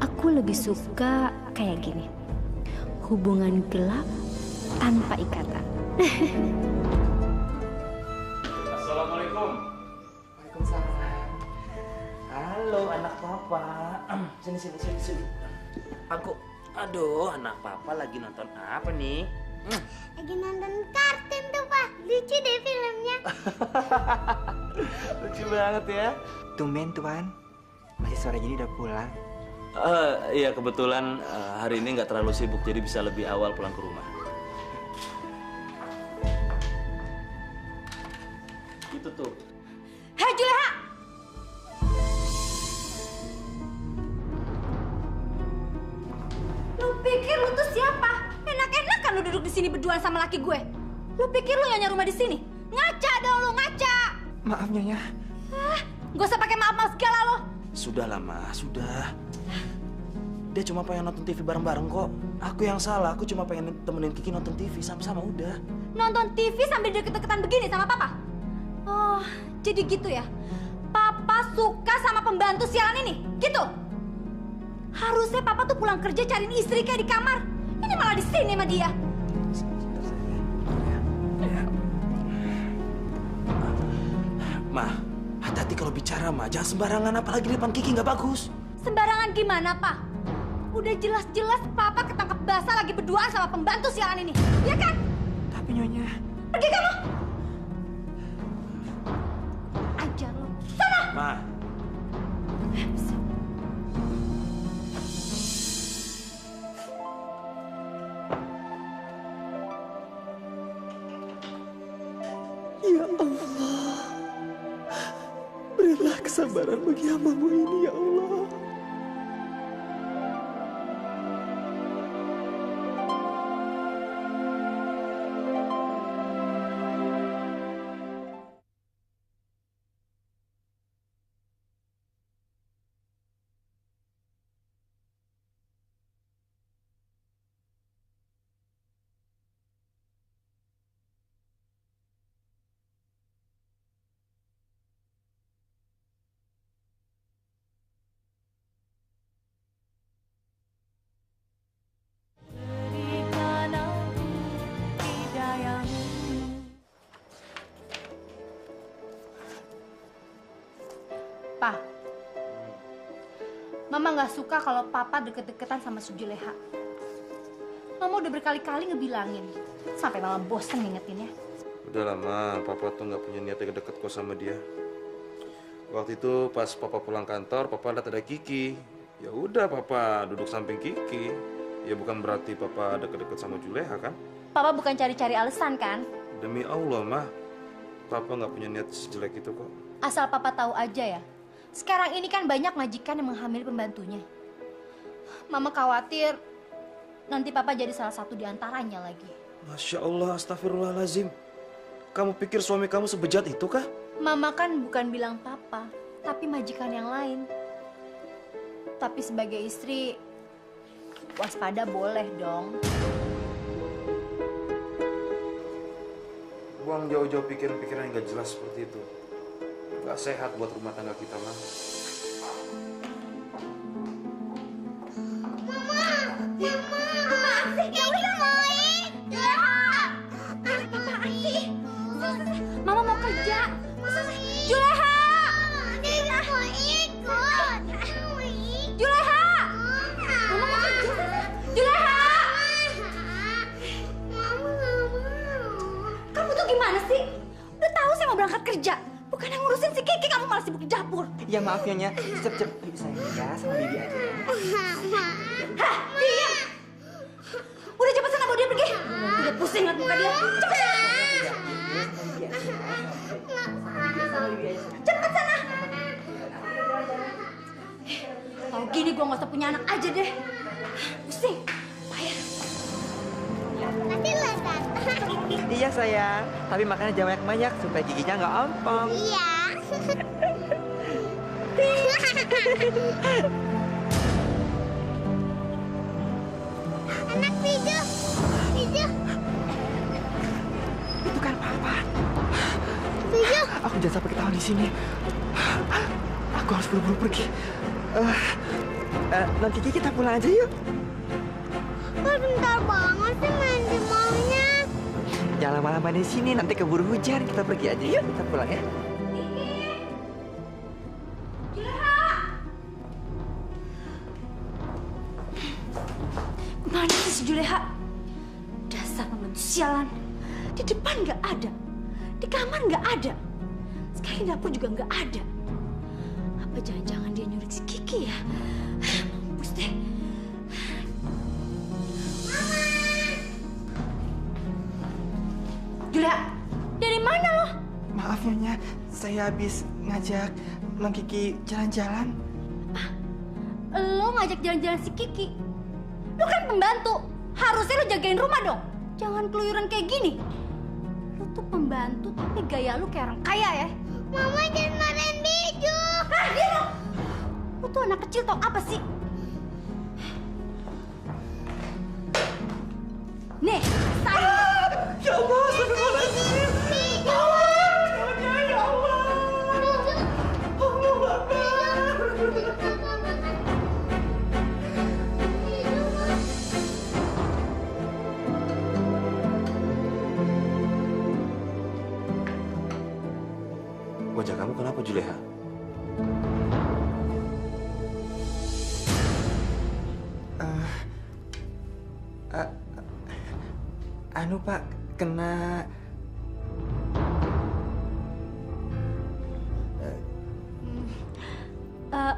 Aku lebih suka kayak gini. Hubungan gelap tanpa ikatan. Assalamualaikum. Waalaikumsalam. Halo anak papa. Sini. Aduh, anak papa lagi nonton apa nih? Lagi nonton kartun tuh, Pak. Lucu deh filmnya. Lucu banget ya. Tumben Tuan, masih sore gini udah pulang. Iya kebetulan hari ini nggak terlalu sibuk jadi bisa lebih awal pulang ke rumah. Itu tuh. Hei Juleha! Lu pikir lu tuh siapa? Enak-enak kan lu duduk di sini berduaan sama laki gue. Lu pikir lu nyonya rumah di sini? Ngaca dong lu, ngaca. Maaf Nyonya. Gak usah pakai maaf-maaf segala lo. Sudahlah Ma, sudah. Dia cuma pengen nonton TV bareng-bareng kok. Aku yang salah, aku cuma pengen temenin Kiki nonton TV sama-sama udah. Nonton TV sambil deket-deketan begini sama papa? Oh, jadi gitu ya? Papa suka sama pembantu sialan ini? Gitu? Harusnya papa tuh pulang kerja cariin istri kayak di kamar. Ini malah di sini sama dia. Ma, hati-hati kalau bicara, Ma. Jangan sembarangan, apalagi di depan Kiki nggak bagus. Sembarangan gimana, Pak? Udah jelas-jelas papa ketangkep basah lagi berduaan sama pembantu sialan ini. Ya kan? Tapi Nyonya... Pergi kamu! Ajar lo. Sana! Ma. Ya Allah, berilah kesabaran bagi hamba-Mu ini, ya Allah. Berikan aku hidayahmu. Pak, Mama nggak suka kalau Papa deket-deketan sama Sujuleha. Mama udah berkali-kali ngebilangin, sampai Mama bosen ngingetinnya. Udah lama, Papa tuh nggak punya niat deket-deket kok sama dia. Waktu itu pas Papa pulang kantor, Papa lihat ada Kiki. Ya udah, Papa duduk samping Kiki. Ya bukan berarti Papa deket-deket sama Juleha kan? Papa bukan cari-cari alasan kan? Demi Allah, mah, Papa nggak punya niat sejelek itu kok. Asal Papa tahu aja ya. Sekarang ini kan banyak majikan yang menghamili pembantunya. Mama khawatir nanti Papa jadi salah satu di antaranya lagi. Masya Allah, astagfirullahaladzim. Kamu pikir suami kamu sebejat itu kah? Mama kan bukan bilang Papa, tapi majikan yang lain. Tapi sebagai istri, waspada boleh dong. Buang jauh-jauh pikiran-pikiran yang nggak jelas seperti itu. Nggak sehat buat rumah tangga kita, mah. Mama mau kerja. Juleha! Juleha! Mama mau kerja. Juleha! Kamu tuh gimana sih? Udah tahu saya mau berangkat kerja. Bukan yang ngurusin si Kiki, kamu malah sibuk di dapur. Ya maaf Nyonya, cep-cep sayang ya sama Bibi aja. Hah, diam! Udah cepet sana bawa dia pergi. Udah pusing liat muka dia. Cepet sana! Cepet sana! Kalau gini gue nggak usah punya anak aja deh. Pusing. Payah. Iya sayang, tapi makannya jangan banyak-banyak supaya giginya nggak ompong. Iya. Anak Pijo, Pijo. Itu kan Papa. Pijo. Aku jangan sampai ketahuan di sini. Aku harus buru-buru pergi. Nanti kita pulang aja yuk. Kok bentar banget sih main di mallnya? Jangan lama-lama di sini, nanti keburu hujan. Kita pergi aja yuk, kita pulang ya. Mana sih si Juleha? Dasar pembantu sialan. Di depan nggak ada, di kamar nggak ada, sekarang di dapur juga nggak ada. Apa jangan-jangan dia nyurik si Kiki ya? Mampus deh. Juleha, dari mana lo? Maaf Nyonya, saya habis ngajak Nong Kiki jalan-jalan. Lo ngajak jalan-jalan si Kiki? Lo kan pembantu, harusnya lo jagain rumah dong. Jangan keluyuran kayak gini. Lo tuh pembantu tapi gaya lo kayak orang kaya ya. Mama jangan marahin Biju. Hah, dia lo? Lo tuh anak kecil tau apa sih? Nih, saya. Ya Allah, astagfirullahaladzim. Ya Allah, ya Allah. Allah Akbar. Wajah kamu kenapa, Juleha? Anu Pak, kena...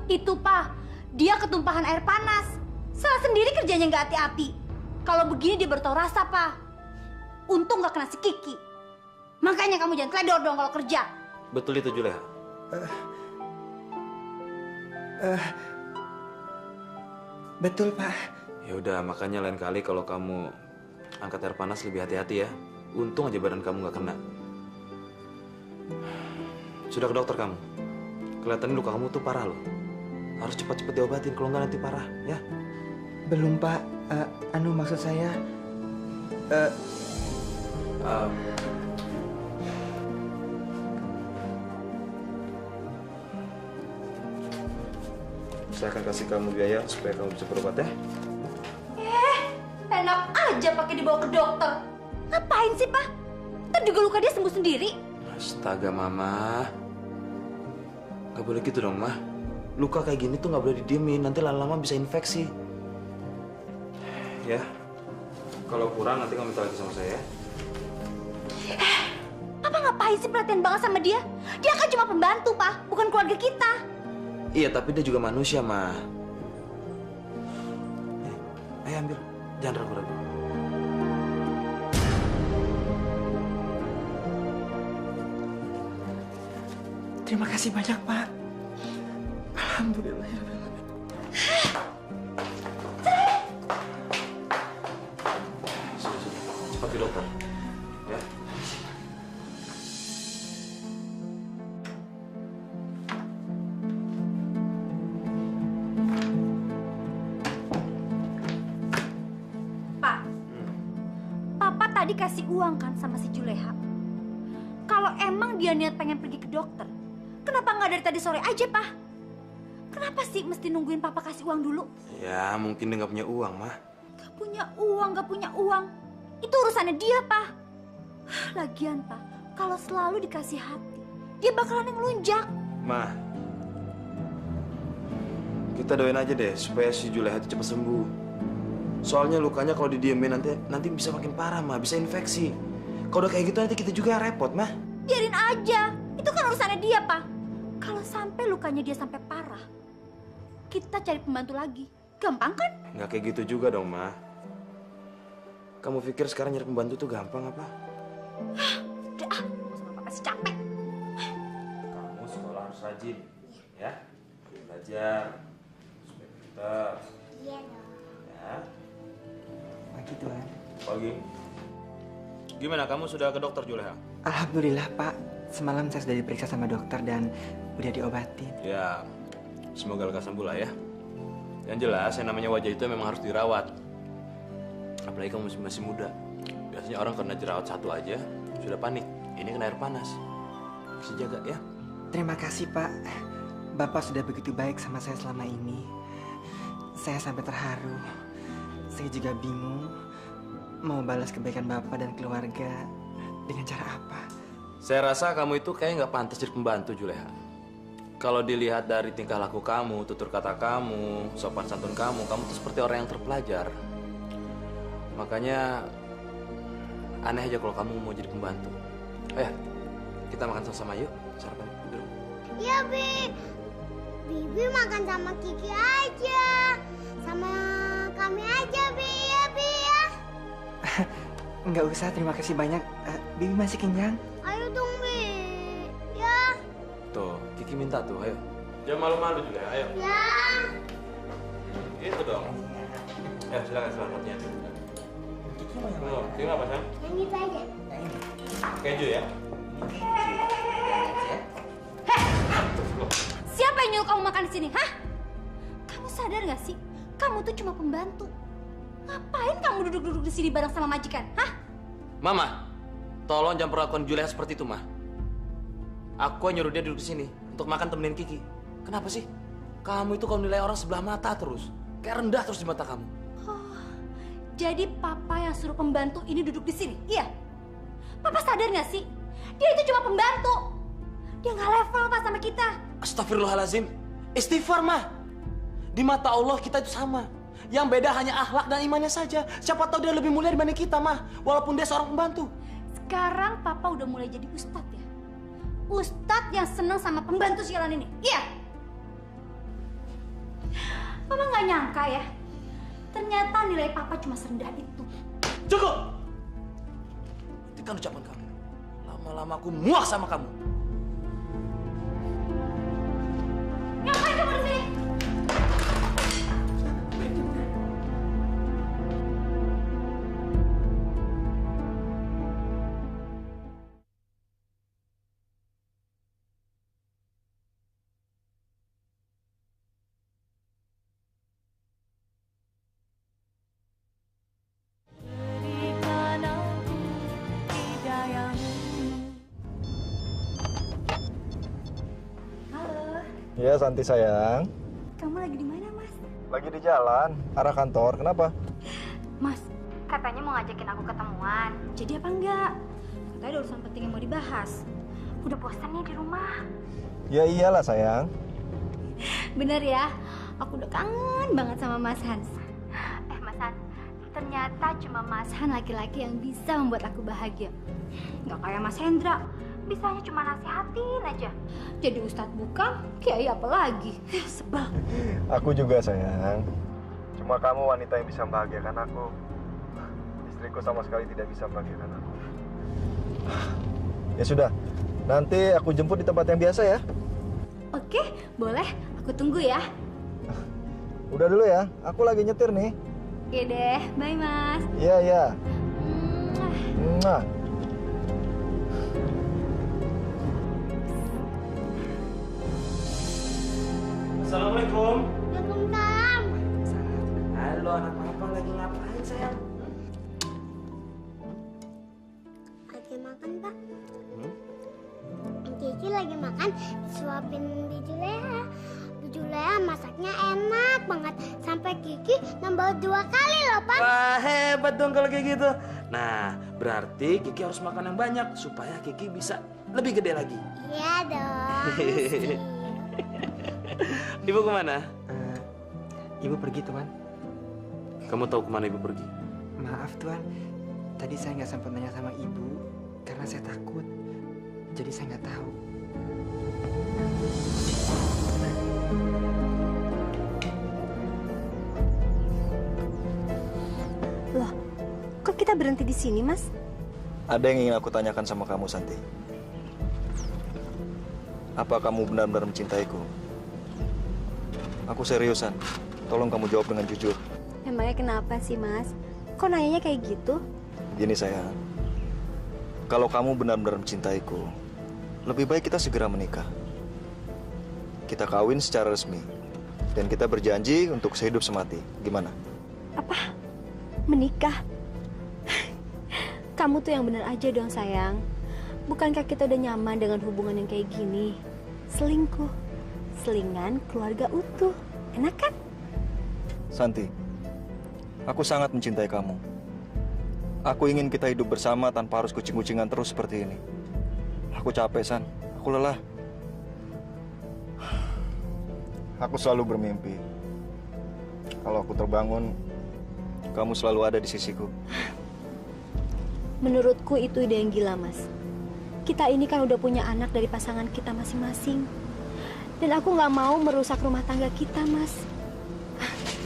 Itu Pak, dia ketumpahan air panas. Salah sendiri kerjanya nggak hati-hati. Kalau begini dia bertahu rasa Pak. Untung nggak kena si Kiki. Makanya kamu jangan teledor dong kalau kerja. Betul itu, Juleha? Betul Pak. Ya udah, makanya lain kali kalau kamu angkat air panas lebih hati-hati ya. Untung aja badan kamu nggak kena. Sudah ke dokter kamu? Kelihatannya luka kamu tuh parah loh. Harus cepat-cepat diobatin, kalau nggak nanti parah, ya? Belum Pak. Anu maksud saya... Saya akan kasih kamu biaya supaya kamu bisa berobat ya. Enak aja pakai dibawa ke dokter. Ngapain sih Pak? Ntar juga luka dia sembuh sendiri. Astaga, Mama. Gak boleh gitu dong, Mah. Luka kayak gini tuh gak boleh didiemin. Nanti lama-lama bisa infeksi. Ya. Kalau kurang nanti kamu minta lagi sama saya ya. Papa ngapain sih perhatian banget sama dia? Dia kan cuma pembantu, Pak. Bukan keluarga kita. Iya, tapi dia juga manusia, Mah. Ayo ambil. Jangan ragu-ragu. Terima kasih banyak, Pak. Alhamdulillah. Sudah. Cepat ke dokter. Ya. Pak, Papa tadi kasih uang kan sama si Juleha. Kalau emang dia niat pengen pergi ke dokter, kenapa nggak dari tadi sore aja, Pak? Kenapa sih mesti nungguin Papa kasih uang dulu? Ya, mungkin dia nggak punya uang, Mah. Gak punya uang. Itu urusannya dia, Pak. Lagian, Pak, kalau selalu dikasih hati, dia bakalan ngelunjak. Mah, kita doain aja deh supaya si Juleha itu cepat sembuh. Soalnya lukanya kalau didiemin nanti bisa makin parah, Mah. Bisa infeksi. Kalau udah kayak gitu nanti kita juga repot, Mah. Biarin aja. Itu kan urusannya dia, Pak. Kalau sampai lukanya dia sampai parah, kita cari pembantu lagi. Gampang kan? Nggak kayak gitu juga dong, Mah. Kamu pikir sekarang nyari pembantu tuh gampang apa? Udah ah, sama Papa sih capek. Kamu sekolah harus rajin, ya. Belajar supaya pintar. Iya dong. Ya. Pagi Tuhan. Pagi. Gimana, kamu sudah ke dokter, Juleha? Alhamdulillah, Pak. Semalam saya sudah diperiksa sama dokter dan udah diobatin. Ya, semoga lekas sembuh lah ya. Yang jelas, yang namanya wajah itu memang harus dirawat. Apalagi kamu masih muda. Biasanya orang kena jerawat satu aja, sudah panik. Ini kena air panas. Harus dijaga ya. Terima kasih, Pak. Bapak sudah begitu baik sama saya selama ini. Saya sampai terharu. Saya juga bingung mau balas kebaikan Bapak dan keluarga dengan cara apa. Saya rasa kamu itu kayak nggak pantas jadi pembantu, Juleha. Kalau dilihat dari tingkah laku kamu, tutur kata kamu, sopan santun kamu tuh seperti orang yang terpelajar. Makanya aneh aja kalau kamu mau jadi pembantu. Ayo, kita makan sama-sama yuk. Sarapan dulu. Iya, Bi. Bibi makan sama Kiki aja. Sama kami aja, Bi. Ya, Bi ya. Nggak usah, terima kasih banyak. Bibi masih kenyang. Ayo dong, Bi. Ya. Tuh, Kiki minta tuh, ayo. Jangan malu-malu juga, ayo. Ya. Itu dong. Ya, silakan selamatnya. Oh, ini apa, Sam? Yang itu aja. Keju ya? Siapa yang nyuruh kamu makan di sini, hah? Kamu sadar gak sih? Kamu tuh cuma pembantu. Ngapain kamu duduk-duduk di sini bareng sama majikan? Hah? Mama, tolong jangan perlakuan Juleha seperti itu, Ma. Aku yang nyuruh dia duduk di sini untuk makan temenin Kiki. Kenapa sih? Kamu itu kalau nilai orang sebelah mata terus. Kayak rendah terus di mata kamu. Oh, jadi papa yang suruh pembantu ini duduk di sini? Iya? Papa sadar nggak sih? Dia itu cuma pembantu. Dia nggak level Pak sama kita. Astagfirullahalazim. Istighfar, Ma. Di mata Allah kita itu sama. Yang beda hanya akhlak dan imannya saja. Siapa tahu dia lebih mulia dibanding kita, Ma. Walaupun dia seorang pembantu. Sekarang papa udah mulai jadi ustadz ya? Ustadz yang senang sama pembantu sialan ini. Iya? Mama nggak nyangka ya. Ternyata nilai papa cuma serendah itu. Cukup! Hentikan ucapan kamu. Lama-lama aku muak sama kamu. Ngapain kamu di sini? Berikan aku hidayahmu. Halo, Ya, Santi sayang. kamu lagi di mana, Mas? Lagi di jalan, arah kantor. Kenapa? Mas, katanya mau ngajakin aku ketemuan. Jadi apa enggak? Katanya ada urusan penting yang mau dibahas. Udah bosan nih di rumah. Ya iyalah sayang. Bener ya, aku udah kangen banget sama Mas Hans. Mas Hans, ternyata cuma Mas Hans laki-laki yang bisa membuat aku bahagia. Nggak kayak Mas Hendra, bisanya cuma nasihatin aja. Jadi Ustadz bukan, kiai apa lagi? Sebel. Aku juga sayang. Cuma kamu wanita yang bisa membahagiakan aku. Istriku sama sekali tidak bisa membahagiakan aku. Ya sudah, nanti aku jemput di tempat yang biasa ya. Oke, boleh. Aku tunggu ya. Udah dulu ya, aku lagi nyetir nih. Oke deh, bye Mas. Iya, iya. Mwah. Assalamualaikum. Waalaikumsalam. Halo, anak papa lagi ngapain, sayang? Lagi makan, Pak. Kiki lagi makan, disuapin di Juleha. Bu Juleha masaknya enak banget. Sampai Kiki nambah 2 kali loh, Pak. Wah, hebat dong kalau kayak gitu. Nah, berarti Kiki harus makan yang banyak supaya Kiki bisa lebih gede lagi. Iya dong. Ibu kemana? Ibu pergi, Tuan. Kamu tahu kemana ibu pergi? Maaf, Tuan. Tadi saya nggak sempat nanya sama ibu karena saya takut. Jadi saya nggak tahu. Loh, kok kita berhenti di sini, Mas? Ada yang ingin aku tanyakan sama kamu, Santi. Apa kamu benar-benar mencintaiku? Aku seriusan. Tolong kamu jawab dengan jujur. Emangnya kenapa sih, Mas? Kok nanyanya kayak gitu? Gini sayang, kalau kamu benar-benar mencintaiku, lebih baik kita segera menikah. Kita kawin secara resmi, dan kita berjanji untuk sehidup semati. Gimana? Apa? Menikah? Kamu tuh yang benar aja dong, sayang. Bukankah kita udah nyaman dengan hubungan yang kayak gini? Selingkuh, selingan keluarga utuh. Enak kan? Santi, aku sangat mencintai kamu. Aku ingin kita hidup bersama tanpa harus kucing-kucingan terus seperti ini. Aku capek, San. Aku lelah. Aku selalu bermimpi. Kalau aku terbangun, kamu selalu ada di sisiku. Menurutku itu ide yang gila, Mas. Kita ini kan udah punya anak dari pasangan kita masing-masing. Dan aku nggak mau merusak rumah tangga kita, Mas.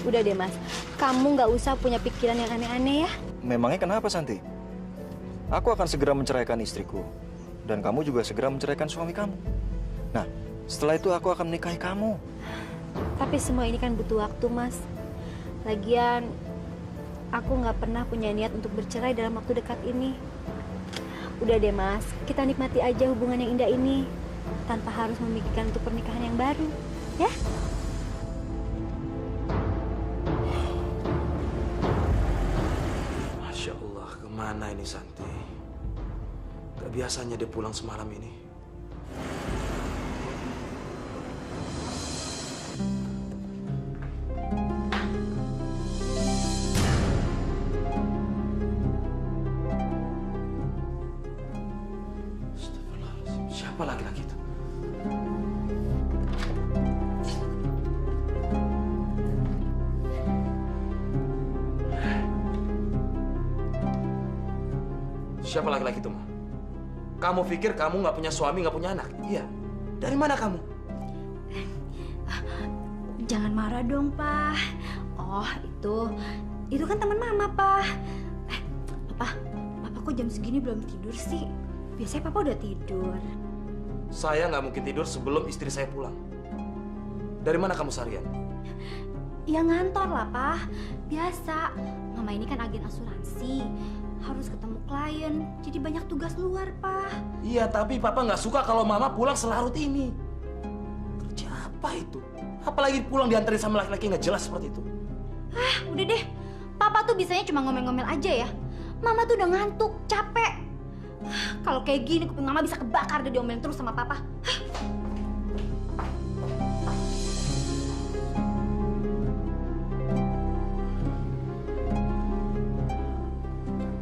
Udah deh, Mas. Kamu nggak usah punya pikiran yang aneh-aneh ya. Memangnya kenapa, Santi? Aku akan segera menceraikan istriku. Dan kamu juga segera menceraikan suami kamu. Nah, setelah itu aku akan menikahi kamu. Tapi semua ini kan butuh waktu, Mas. Lagian, aku nggak pernah punya niat untuk bercerai dalam waktu dekat ini. Udah deh, Mas. Kita nikmati aja hubungan yang indah ini. Tanpa harus memikirkan untuk pernikahan yang baru. Ya? Kemana ini Santi? Gak biasanya dia pulang semalam ini. Astagfirullahaladzim, siapa laki-laki itu? Siapa laki-laki itu, Ma? Kamu pikir kamu nggak punya suami, nggak punya anak? Iya. Dari mana kamu? Jangan marah dong, Pak. Oh, itu kan teman Mama, Pak. Papa kok jam segini belum tidur sih? Biasanya Papa udah tidur. Saya nggak mungkin tidur sebelum istri saya pulang. Dari mana kamu seharian? Ya ngantor lah, Pak. Biasa. Mama ini kan agen asuransi. Harus ketemu klien, jadi banyak tugas luar, Pak. Iya, tapi Papa nggak suka kalau Mama pulang selarut ini. Kerja apa itu? Apalagi pulang diantarin sama laki-laki nggak jelas seperti itu. Udah deh. Papa tuh bisanya cuma ngomel-ngomel aja ya. Mama tuh udah ngantuk, capek. Kalau kayak gini, kuping Mama bisa kebakar deh diomelin terus sama Papa.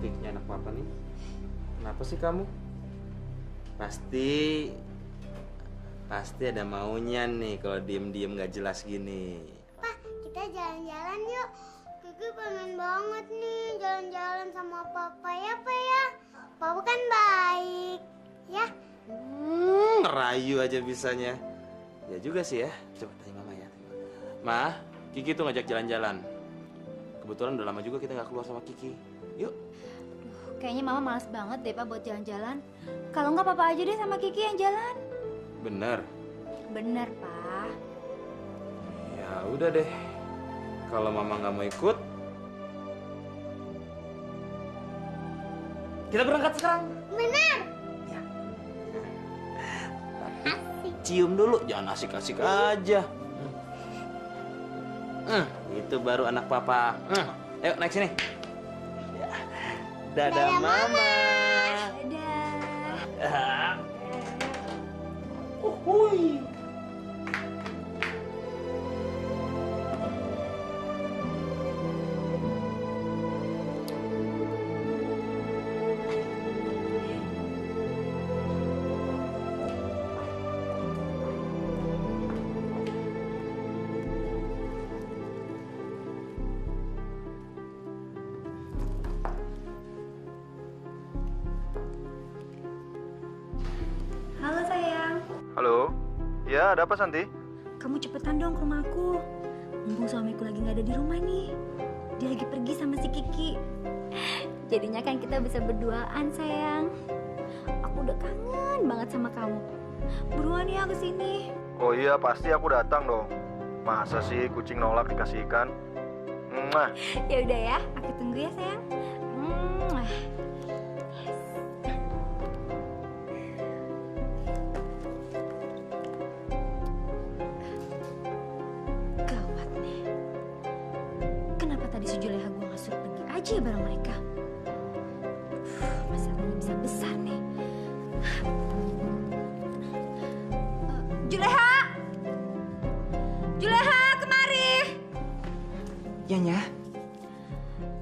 Cantiknya anak Papa nih. Kenapa sih kamu? Pasti ada maunya nih kalau diem-diem nggak jelas gini. Pak, kita jalan-jalan yuk. Kiki pengen banget nih jalan-jalan sama Papa ya, Pak ya. Papa kan baik, ya. Ngerayu aja bisanya. Ya juga sih ya. Coba tanya Mama ya. Ma, Kiki tuh ngajak jalan-jalan. Kebetulan udah lama juga kita nggak keluar sama Kiki. Yuk. Kayaknya Mama malas banget deh, Pak, buat jalan-jalan. Kalau nggak Papa aja deh sama Kiki yang jalan. Bener. Bener, Pak. Ya udah deh. Kalau Mama nggak mau ikut, kita berangkat sekarang. Benar. Cium dulu, jangan asik-asik aja. Itu baru anak Papa. Ayo naik sini. Dadah, Mama. Dadah. Uhuy. Halo, sayang. Halo, ya ada apa Santi? Kamu cepetan dong ke rumahku. Mumpung suamiku lagi nggak ada di rumah nih. Dia lagi pergi sama si Kiki. Jadinya kan kita bisa berduaan, sayang. Aku udah kangen banget sama kamu. Buruan ya ke sini. Oh iya, pasti aku datang dong. Masa sih kucing nolak dikasih ikan? Ya udah ya, aku tunggu ya, sayang. Gawat nih. Kenapa tadi si Juleha gue nggak suruh pergi aja ya bareng mereka? Masalahnya bisa besar nih. Juleha! Juleha, kemari! Ya, Nya.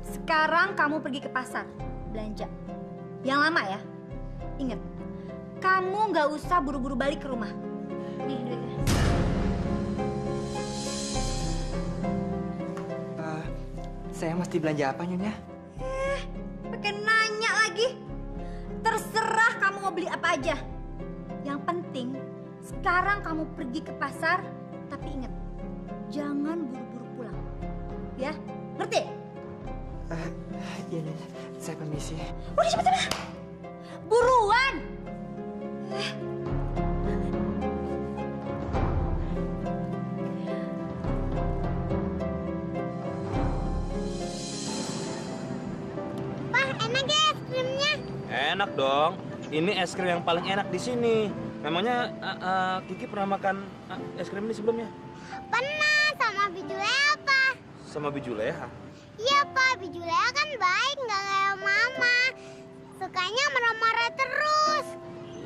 Sekarang kamu pergi ke pasar, belanja. Yang lama ya. Ingat, kamu nggak usah buru-buru balik ke rumah. Nih, duitnya. Saya mesti belanja apa, Nyonya? Pakai nanya lagi. Terserah kamu mau beli apa aja. Yang penting, sekarang kamu pergi ke pasar, tapi ingat, jangan buru-buru pulang. Ya, ngerti? Iya, Nyonya. Saya permisi. Udah cepet-cepet. Buruan. Pak, enak ya es krimnya? Enak dong. Ini es krim yang paling enak di sini. Memangnya Kiki pernah makan es krim ini sebelumnya? Pernah, sama Bijuleha, Pak. Sama Bijuleha? Iya, Pak. Bijuleha kan baik, nggak kayak Mama. sukanya marah-marah terus.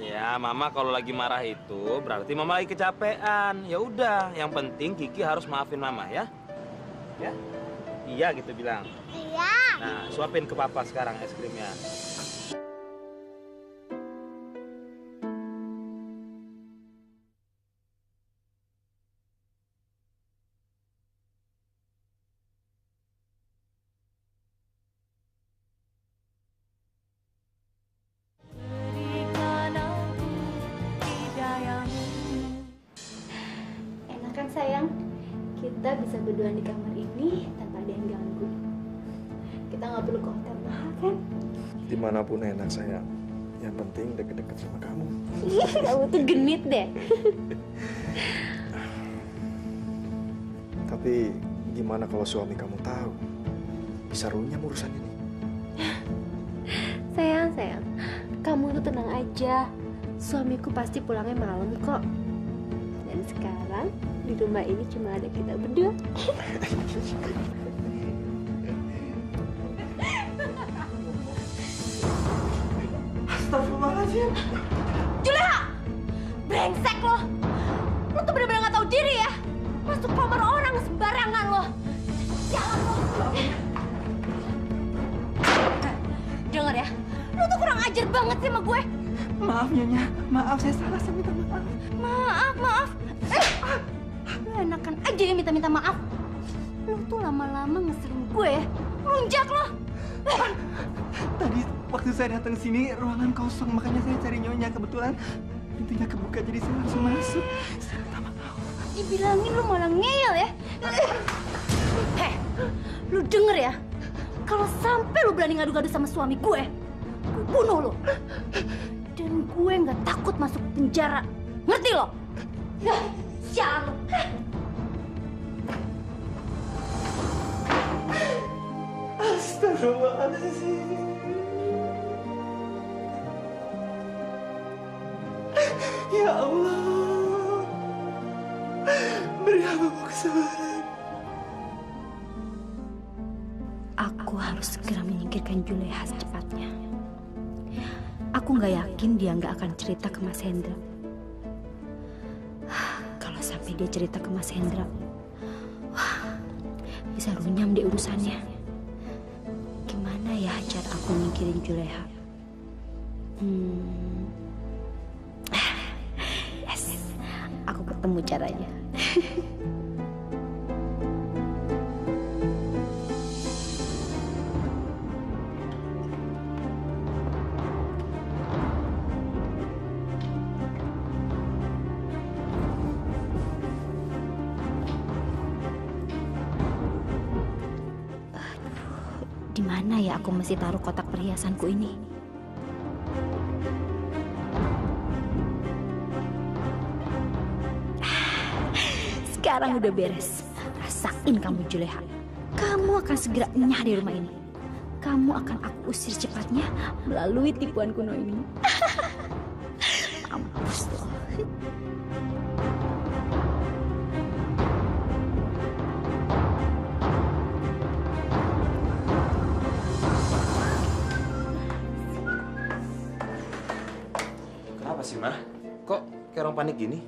Ya, Mama kalau lagi marah itu berarti Mama lagi kecapean. Ya udah, yang penting Kiki harus maafin Mama ya. Ya? Iya gitu bilang. Iya. Nah, suapin ke Papa sekarang es krimnya. Berikan aku hidayahmu. Enak kan sayang? Kita bisa berdua di kamar ini tanpa ada yang ganggu. Kita nggak perlu ke hotel mahal kan? Dimanapun enak sayang. Yang penting deket-deket sama kamu. Ih, kamu tuh genit deh. Tapi gimana kalau suami kamu tahu? Bisa runyam urusan ini. Sayang, kamu tuh tenang aja. Suamiku pasti pulangnya malam kok. Dan sekarang di rumah ini cuma ada kita berdua. Astagfirullahaladzim. Juleha! Brengsek lo! Lo tuh bener-bener gak tahu diri ya? Masuk kamar orang sembarangan lo. Jangan lo. Dengar ya, lo tuh kurang ajar banget sih sama gue. Maaf Nyonya, maaf saya salah, saya minta maaf. Maaf. Lo enakan aja ya minta-minta maaf. Lo tuh lama-lama ngeselin gue ya. Lunjak lo. Tadi waktu saya datang sini ruangan kosong, makanya saya cari Nyonya. Kebetulan pintunya kebuka jadi saya langsung masuk. Saya minta maaf. Dibilangin lo malah ngeyel ya. Heh, lo denger ya. Kalau sampai lo berani ngadu-ngadu sama suami gue bunuh lo. Dan gue nggak takut masuk penjara. Ngerti lo? Nah, sialan lo. Astagfirullahaladzim. Ya Allah, beri hambamu kesabaran. Aku harus segera menyingkirkan Juleha secepatnya. Aku nggak yakin dia nggak akan cerita ke Mas Hendra. Kalau sampai dia cerita ke Mas Hendra, wah, bisa runyam deh urusannya. Gimana ya cara aku nyingkirin Juleha? Yes, aku ketemu caranya. Di mana ya aku mesti taruh kotak perhiasanku ini? Sekarang udah beres. Rasain kamu Juleha. Kamu akan segera enyah di rumah ini. Kamu akan aku usir cepatnya melalui tipuan kuno ini. Mampus loh. Kenapa sih, Mah? Kok kayak orang panik gini?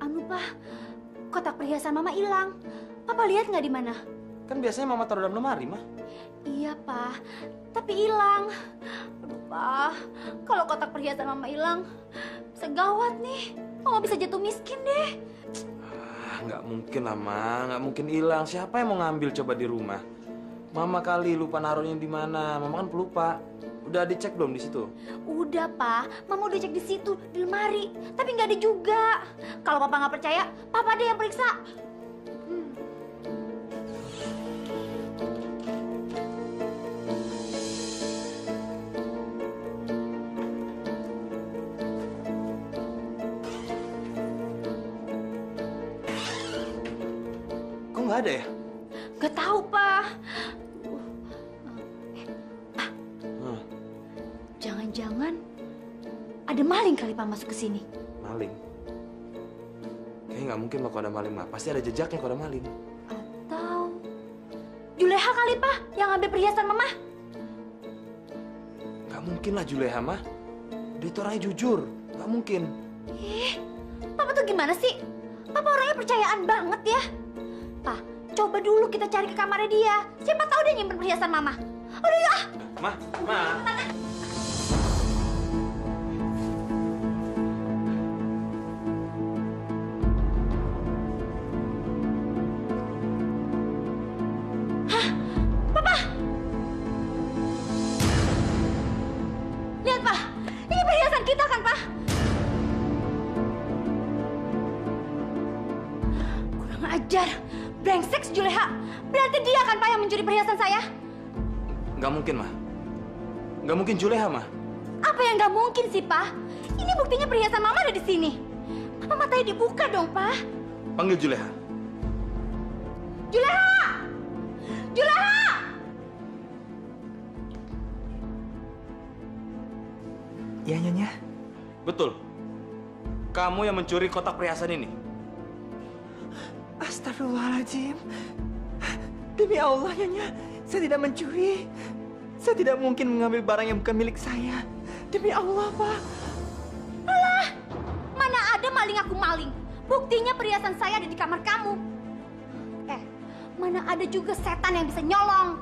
Anu, Pak. Kotak perhiasan Mama hilang. Papa lihat nggak di mana? Kan biasanya Mama taruh dalam lemari, Mah. Iya, Pak. Tapi hilang. Aduh, Pak. Kalau kotak perhiasan Mama hilang, bisa gawat nih. Mama bisa jatuh miskin deh. Nggak mungkin lah, Ma. Nggak mungkin hilang. Siapa yang mau ngambil coba di rumah? Mama kali lupa naruhnya di mana. Mama kan pelupa. Udah dicek belum di situ? Udah, Pak. Mama udah cek di situ, di lemari. Tapi nggak ada juga. Kalau Papa nggak percaya, Papa deh yang periksa. Kok nggak ada ya? Gak tahu, Pak. Jangan-jangan ada maling kali Pak masuk ke sini. Maling? Kayaknya nggak mungkin loh kalau ada maling, Mah. Pasti ada jejaknya kalau ada maling. Atau Juleha kali, Pak, yang ambil perhiasan Mama. Nggak mungkin lah Juleha, mah. Dia itu orangnya jujur. Nggak mungkin. Ih, Papa tuh gimana sih? Papa orangnya percayaan banget ya. Pa, coba dulu kita cari ke kamarnya dia. Siapa tahu dia nyimpen perhiasan Mama. Udah yuk ah. Ma. Hah? Papa! Lihat, Pa. Ini perhiasan kita kan, Pa? Kurang ajar. Brengsek si Juleha. Berarti dia kan, Pa, yang mencuri perhiasan saya? Nggak mungkin, Ma. Nggak mungkin Juleha, Ma. Apa yang nggak mungkin sih, Pa? Ini buktinya perhiasan Mama ada di sini. Apa matanya dibuka dong, Pa? Panggil Juleha. Juleha! Juleha! Iya, Nyonya. Betul. Kamu yang mencuri kotak perhiasan ini. Astagfirullahaladzim. Demi Allah, Nyonya, saya tidak mencuri. Saya tidak mungkin mengambil barang yang bukan milik saya. Demi Allah, Pak. Alah, mana ada maling aku maling. Buktinya perhiasan saya ada di kamar kamu. Mana ada juga setan yang bisa nyolong.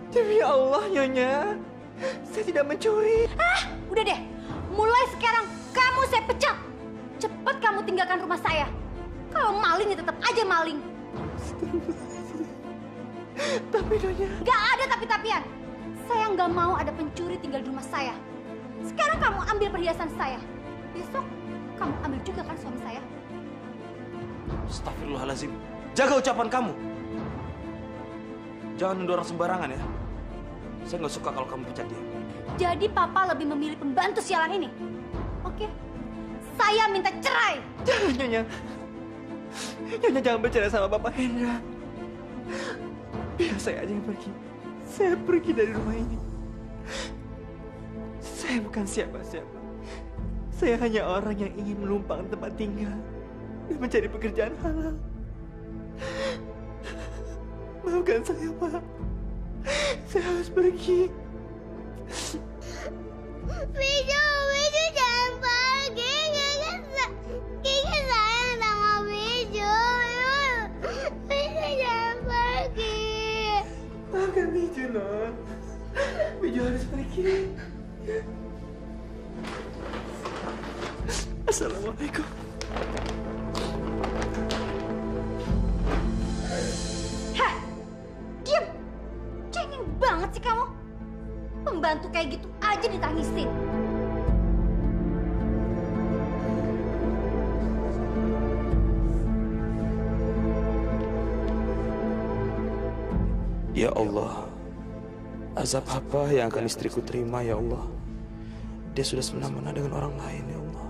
Demi Allah, Nyonya, saya tidak mencuri. Udah deh, mulai sekarang kamu saya pecat. Cepat kamu tinggalkan rumah saya. Kalau maling ya tetap aja maling. Tapi Nyonya, gak ada tapi-tapian. Saya nggak mau ada pencuri tinggal di rumah saya. Sekarang kamu ambil perhiasan saya. Besok kamu ambil juga kan suami saya. Astagfirullahaladzim. Jaga ucapan kamu. Jangan nuduh orang sembarangan ya. Saya nggak suka kalau kamu pecat dia. Jadi Papa lebih memilih pembantu sialan ini. Oke, saya minta cerai. Jangan, Nyonya. Nyonya jangan bercerai sama Bapak Hendra. Biar saya aja yang pergi. Saya pergi dari rumah ini. Saya bukan siapa-siapa. Saya hanya orang yang ingin menumpang tempat tinggal dan mencari pekerjaan halal. Maafkan saya, Pak. Saya harus pergi. Bijo jangan pergi. Kiki sayang sama Bijo. Bijo jangan pergi. Maafkan Bijo, Non. Bijo harus pergi. Assalamualaikum. Heh, diam. Cengeng banget sih kamu. Pembantu kayak gitu aja ditangisin. Ya Allah, azab apa yang akan istriku terima ya Allah? Dia sudah semena-mena dengan orang lain ya Allah.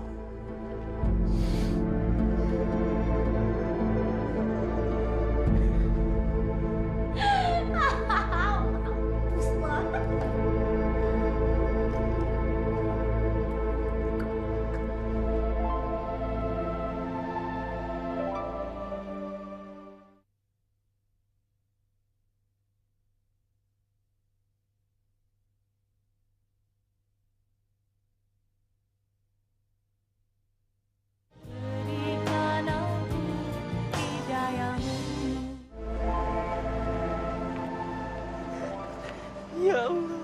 Ya Allah,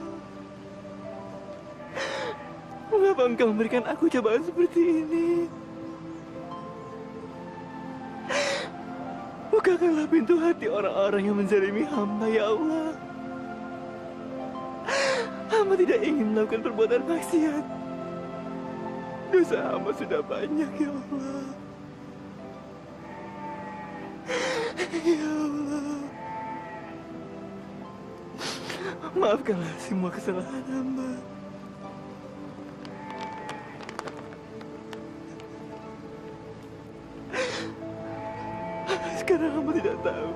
mengapa Engkau memberikan aku cobaan seperti ini? Bukakanlah pintu hati orang-orang yang menzalimi hamba, ya Allah. Hamba tidak ingin melakukan perbuatan maksiat. Dosa hamba sudah banyak, ya Allah. Ya Allah. Maafkanlah semua kesalahan hamba. Sekarang hamba tidak tahu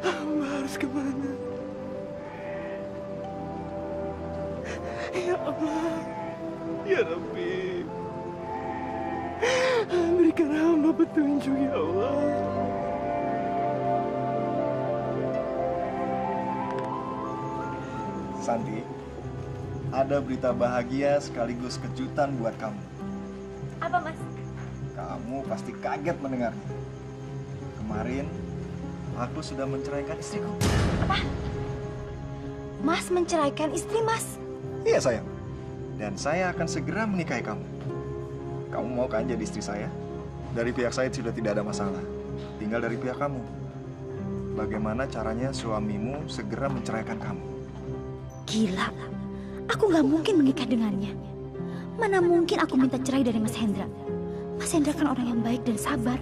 hamba harus kemana. Ya Allah, ya Rabbi, berikan hamba petunjuk, ya Allah. Santi, ada berita bahagia sekaligus kejutan buat kamu. Apa, Mas? Kamu pasti kaget mendengarnya. Kemarin, aku sudah menceraikan istriku. Apa? Mas menceraikan istri Mas? Iya, sayang. Dan saya akan segera menikahi kamu. Kamu mau kan jadi istri saya? Dari pihak saya sudah tidak ada masalah. Tinggal dari pihak kamu. Bagaimana caranya suamimu segera menceraikan kamu? Gila, aku nggak mungkin menikah dengannya. Mana mungkin aku minta cerai dari Mas Hendra. Mas Hendra kan orang yang baik dan sabar.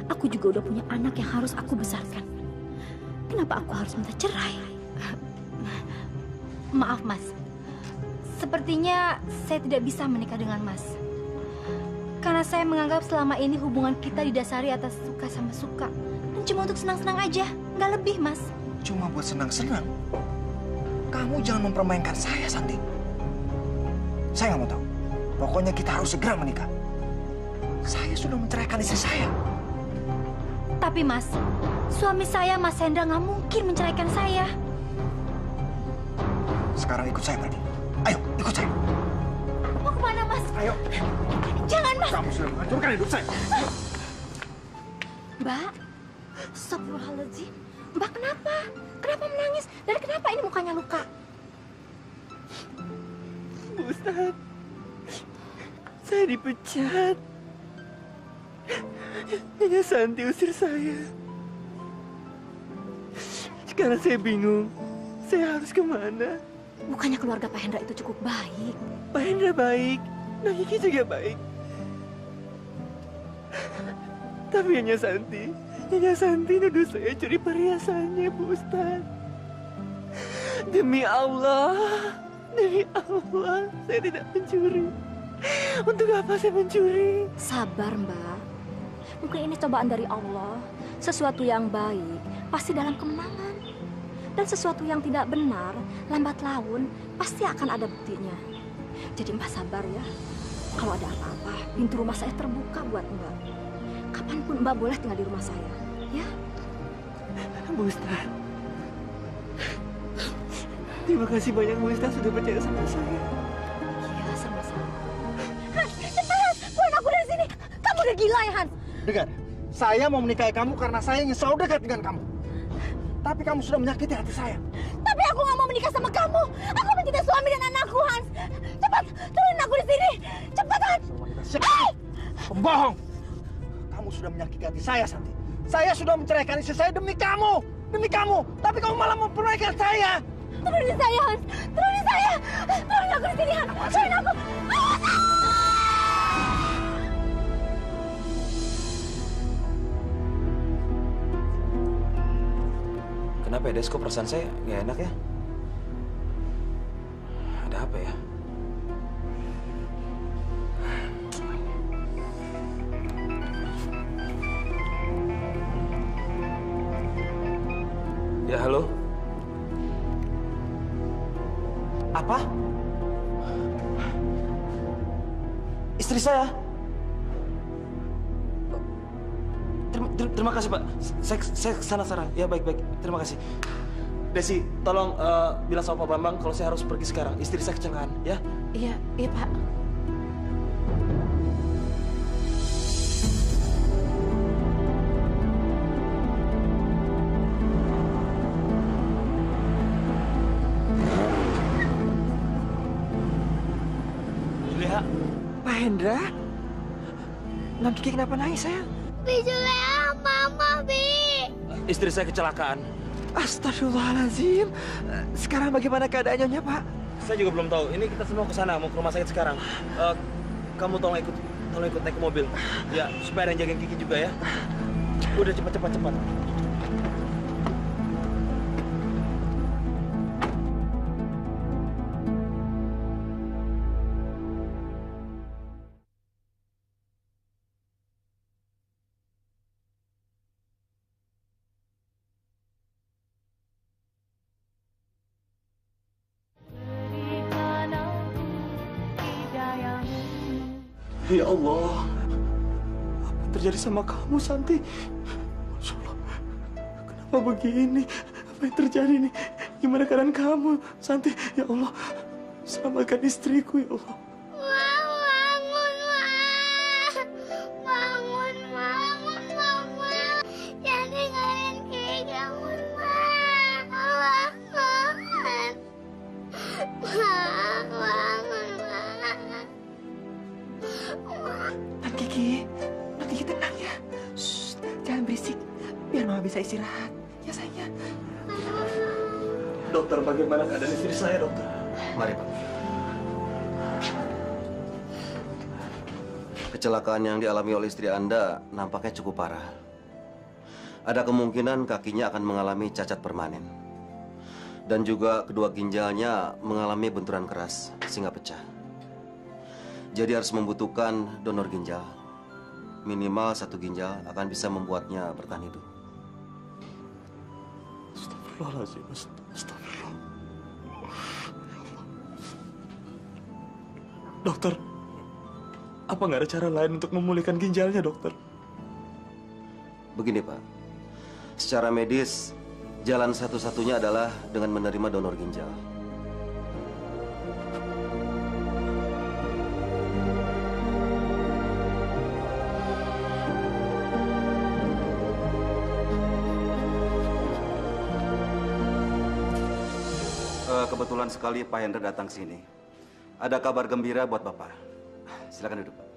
Aku juga udah punya anak yang harus aku besarkan. Kenapa aku harus minta cerai? Maaf, Mas. Sepertinya saya tidak bisa menikah dengan Mas. Karena saya menganggap selama ini hubungan kita didasari atas suka sama suka. Dan cuma untuk senang-senang aja, nggak lebih, Mas. Cuma buat senang-senang? Kamu jangan mempermainkan saya, Santi. Saya nggak mau tahu. Pokoknya kita harus segera menikah. Saya sudah menceraikan istri saya. Tapi Mas, suami saya, Mas Hendra, nggak mungkin menceraikan saya. Sekarang ikut saya pergi. Ayo, ikut saya. Mau kemana, Mas? Ayo. Jangan, Mas. Kamu sudah menghancurkan hidup saya. Mbak, astagfirullahaladzim. Mbak, kenapa? Kenapa menangis? Dan kenapa ini mukanya luka? Bu Ustadz, saya dipecat. Nyonya Santi usir saya. Sekarang saya bingung. Saya harus kemana? Bukannya keluarga Pak Hendra itu cukup baik? Pak Hendra baik. Nah, Kiki juga baik. Tapi Nyonya Santi nuduh saya curi perhiasannya, Bu Ustadz. Demi Allah, saya tidak mencuri. Untuk apa saya mencuri? Sabar, Mbak. Mungkin ini cobaan dari Allah. Sesuatu yang baik pasti dalam kemenangan. Dan sesuatu yang tidak benar, lambat laun, pasti akan ada buktinya. Jadi Mbak sabar ya. Kalau ada apa-apa, pintu rumah saya terbuka buat Mbak. Kapanpun Mbak boleh tinggal di rumah saya, ya? Bu Ustadz, terima kasih banyak Bu Ustadz sudah percaya sama saya. Iya, sama-sama. Hans, keluar aku dari sini. Kamu udah gila ya, Hans? Dengar, saya mau menikahi kamu karena saya ingin selalu dekat dengan kamu. Tapi kamu sudah menyakiti hati saya. Tapi aku nggak mau menikah sama kamu. Aku mencintai suami dan anakku, Hans. Cepat, turunin aku di sini. Cepat, Hans. Hey! Pembohong. Kamu sudah menyakiti hati saya, Santi. Saya sudah menceraikan istri saya demi kamu. Demi kamu. Tapi kamu malah mempermainkan saya. Turunin saya, Hans. Turunin saya. Turunin aku di sini, Hans. Turunin aku. Kenapa ya, Des? Kok perasaan saya nggak enak ya? Ada apa ya? Ya, halo? Apa? Istri saya? Terima kasih, Pak. Saya kesana sekarang. Ya, baik. Terima kasih. Desi, tolong bilang sama Pak Bambang kalau saya harus pergi sekarang. Istri saya kecelakaan, ya? Iya, Pak. Julia. Pak Hendra? Non Kiki kenapa nangis, sayang? Bi Juleha, Mama, Bi. Istri saya kecelakaan. Astagfirullahaladzim. Sekarang bagaimana keadaannya, Pak? Saya juga belum tahu. Ini kita semua ke sana, mau ke rumah sakit sekarang. Kamu tolong ikut naik ke mobil. Ya, supaya ada yang jagain Kiki juga ya. Udah cepat. Ya Allah, apa yang terjadi sama kamu, Santi? Masya Allah, kenapa begini? Apa yang terjadi nih? Gimana keadaan kamu, Santi? Ya Allah, Selamatkan istriku ya Allah. Bangun, Mama. Jangan tinggalin Kiki, bangun, Nan Kiki tenang ya. Shh, jangan berisik. Biar Mama bisa istirahat. Ya sayangnya. Dokter, bagaimana keadaan istri saya, dokter? Mari, Pak. Kecelakaan yang dialami oleh istri Anda nampaknya cukup parah. Ada kemungkinan kakinya akan mengalami cacat permanen. Dan juga kedua ginjalnya mengalami benturan keras sehingga pecah. Jadi harus membutuhkan donor ginjal. Minimal 1 ginjal akan bisa membuatnya bertahan hidup. Astagfirullahaladzim, astagfirullah. Dokter, apa nggak ada cara lain untuk memulihkan ginjalnya, dokter? Begini, Pak. Secara medis, jalan satu-satunya adalah dengan menerima donor ginjal. Kebetulan sekali Pak Hendra datang sini. Ada kabar gembira buat Bapak. Silakan duduk, Pak.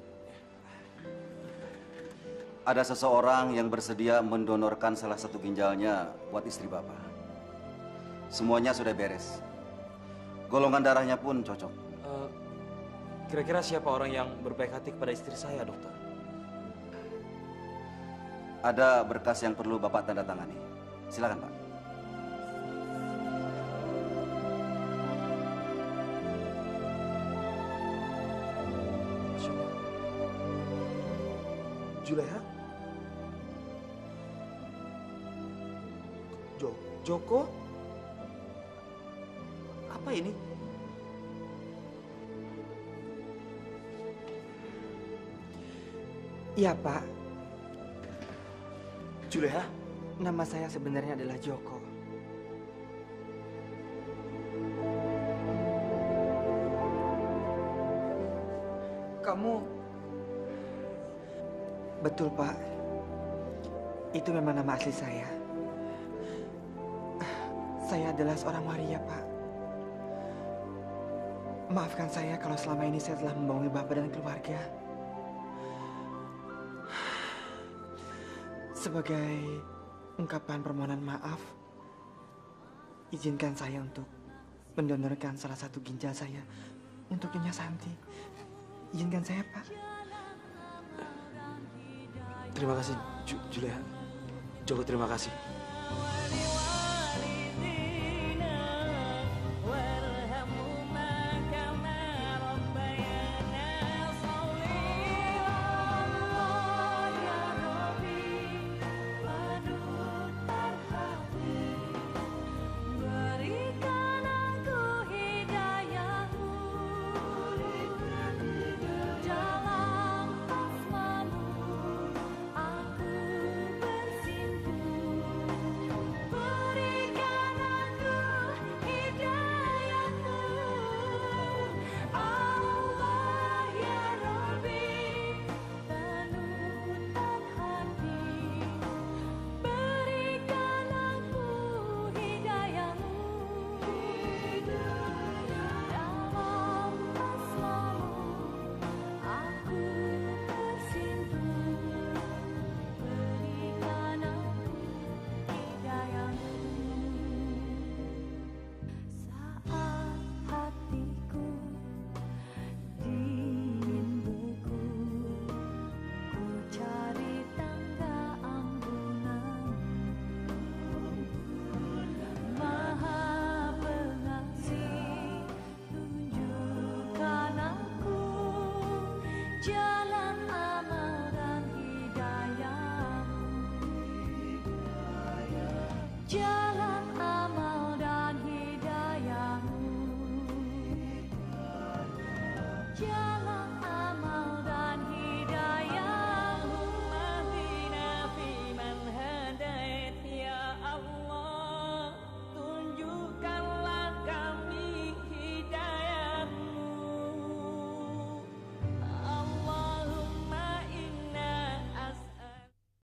Ada seseorang yang bersedia mendonorkan salah satu ginjalnya buat istri Bapak. Semuanya sudah beres. Golongan darahnya pun cocok. Kira-kira siapa orang yang berbaik hati kepada istri saya, dokter? Ada berkas yang perlu Bapak tanda tangani. Silakan, Pak. Juleha? Joko? Apa ini? Iya, Pak. Juleha? Nama saya sebenarnya adalah Joko. Kamu... Betul, Pak. Itu memang nama asli saya. Saya adalah seorang waria, Pak. Maafkan saya kalau selama ini saya telah membohongi Bapak dan keluarga. Sebagai ungkapan permohonan maaf, izinkan saya untuk mendonorkan salah satu ginjal saya untuk Nyonya Santi. Izinkan saya, Pak. Terima kasih, Juleha. Joko, terima kasih. Just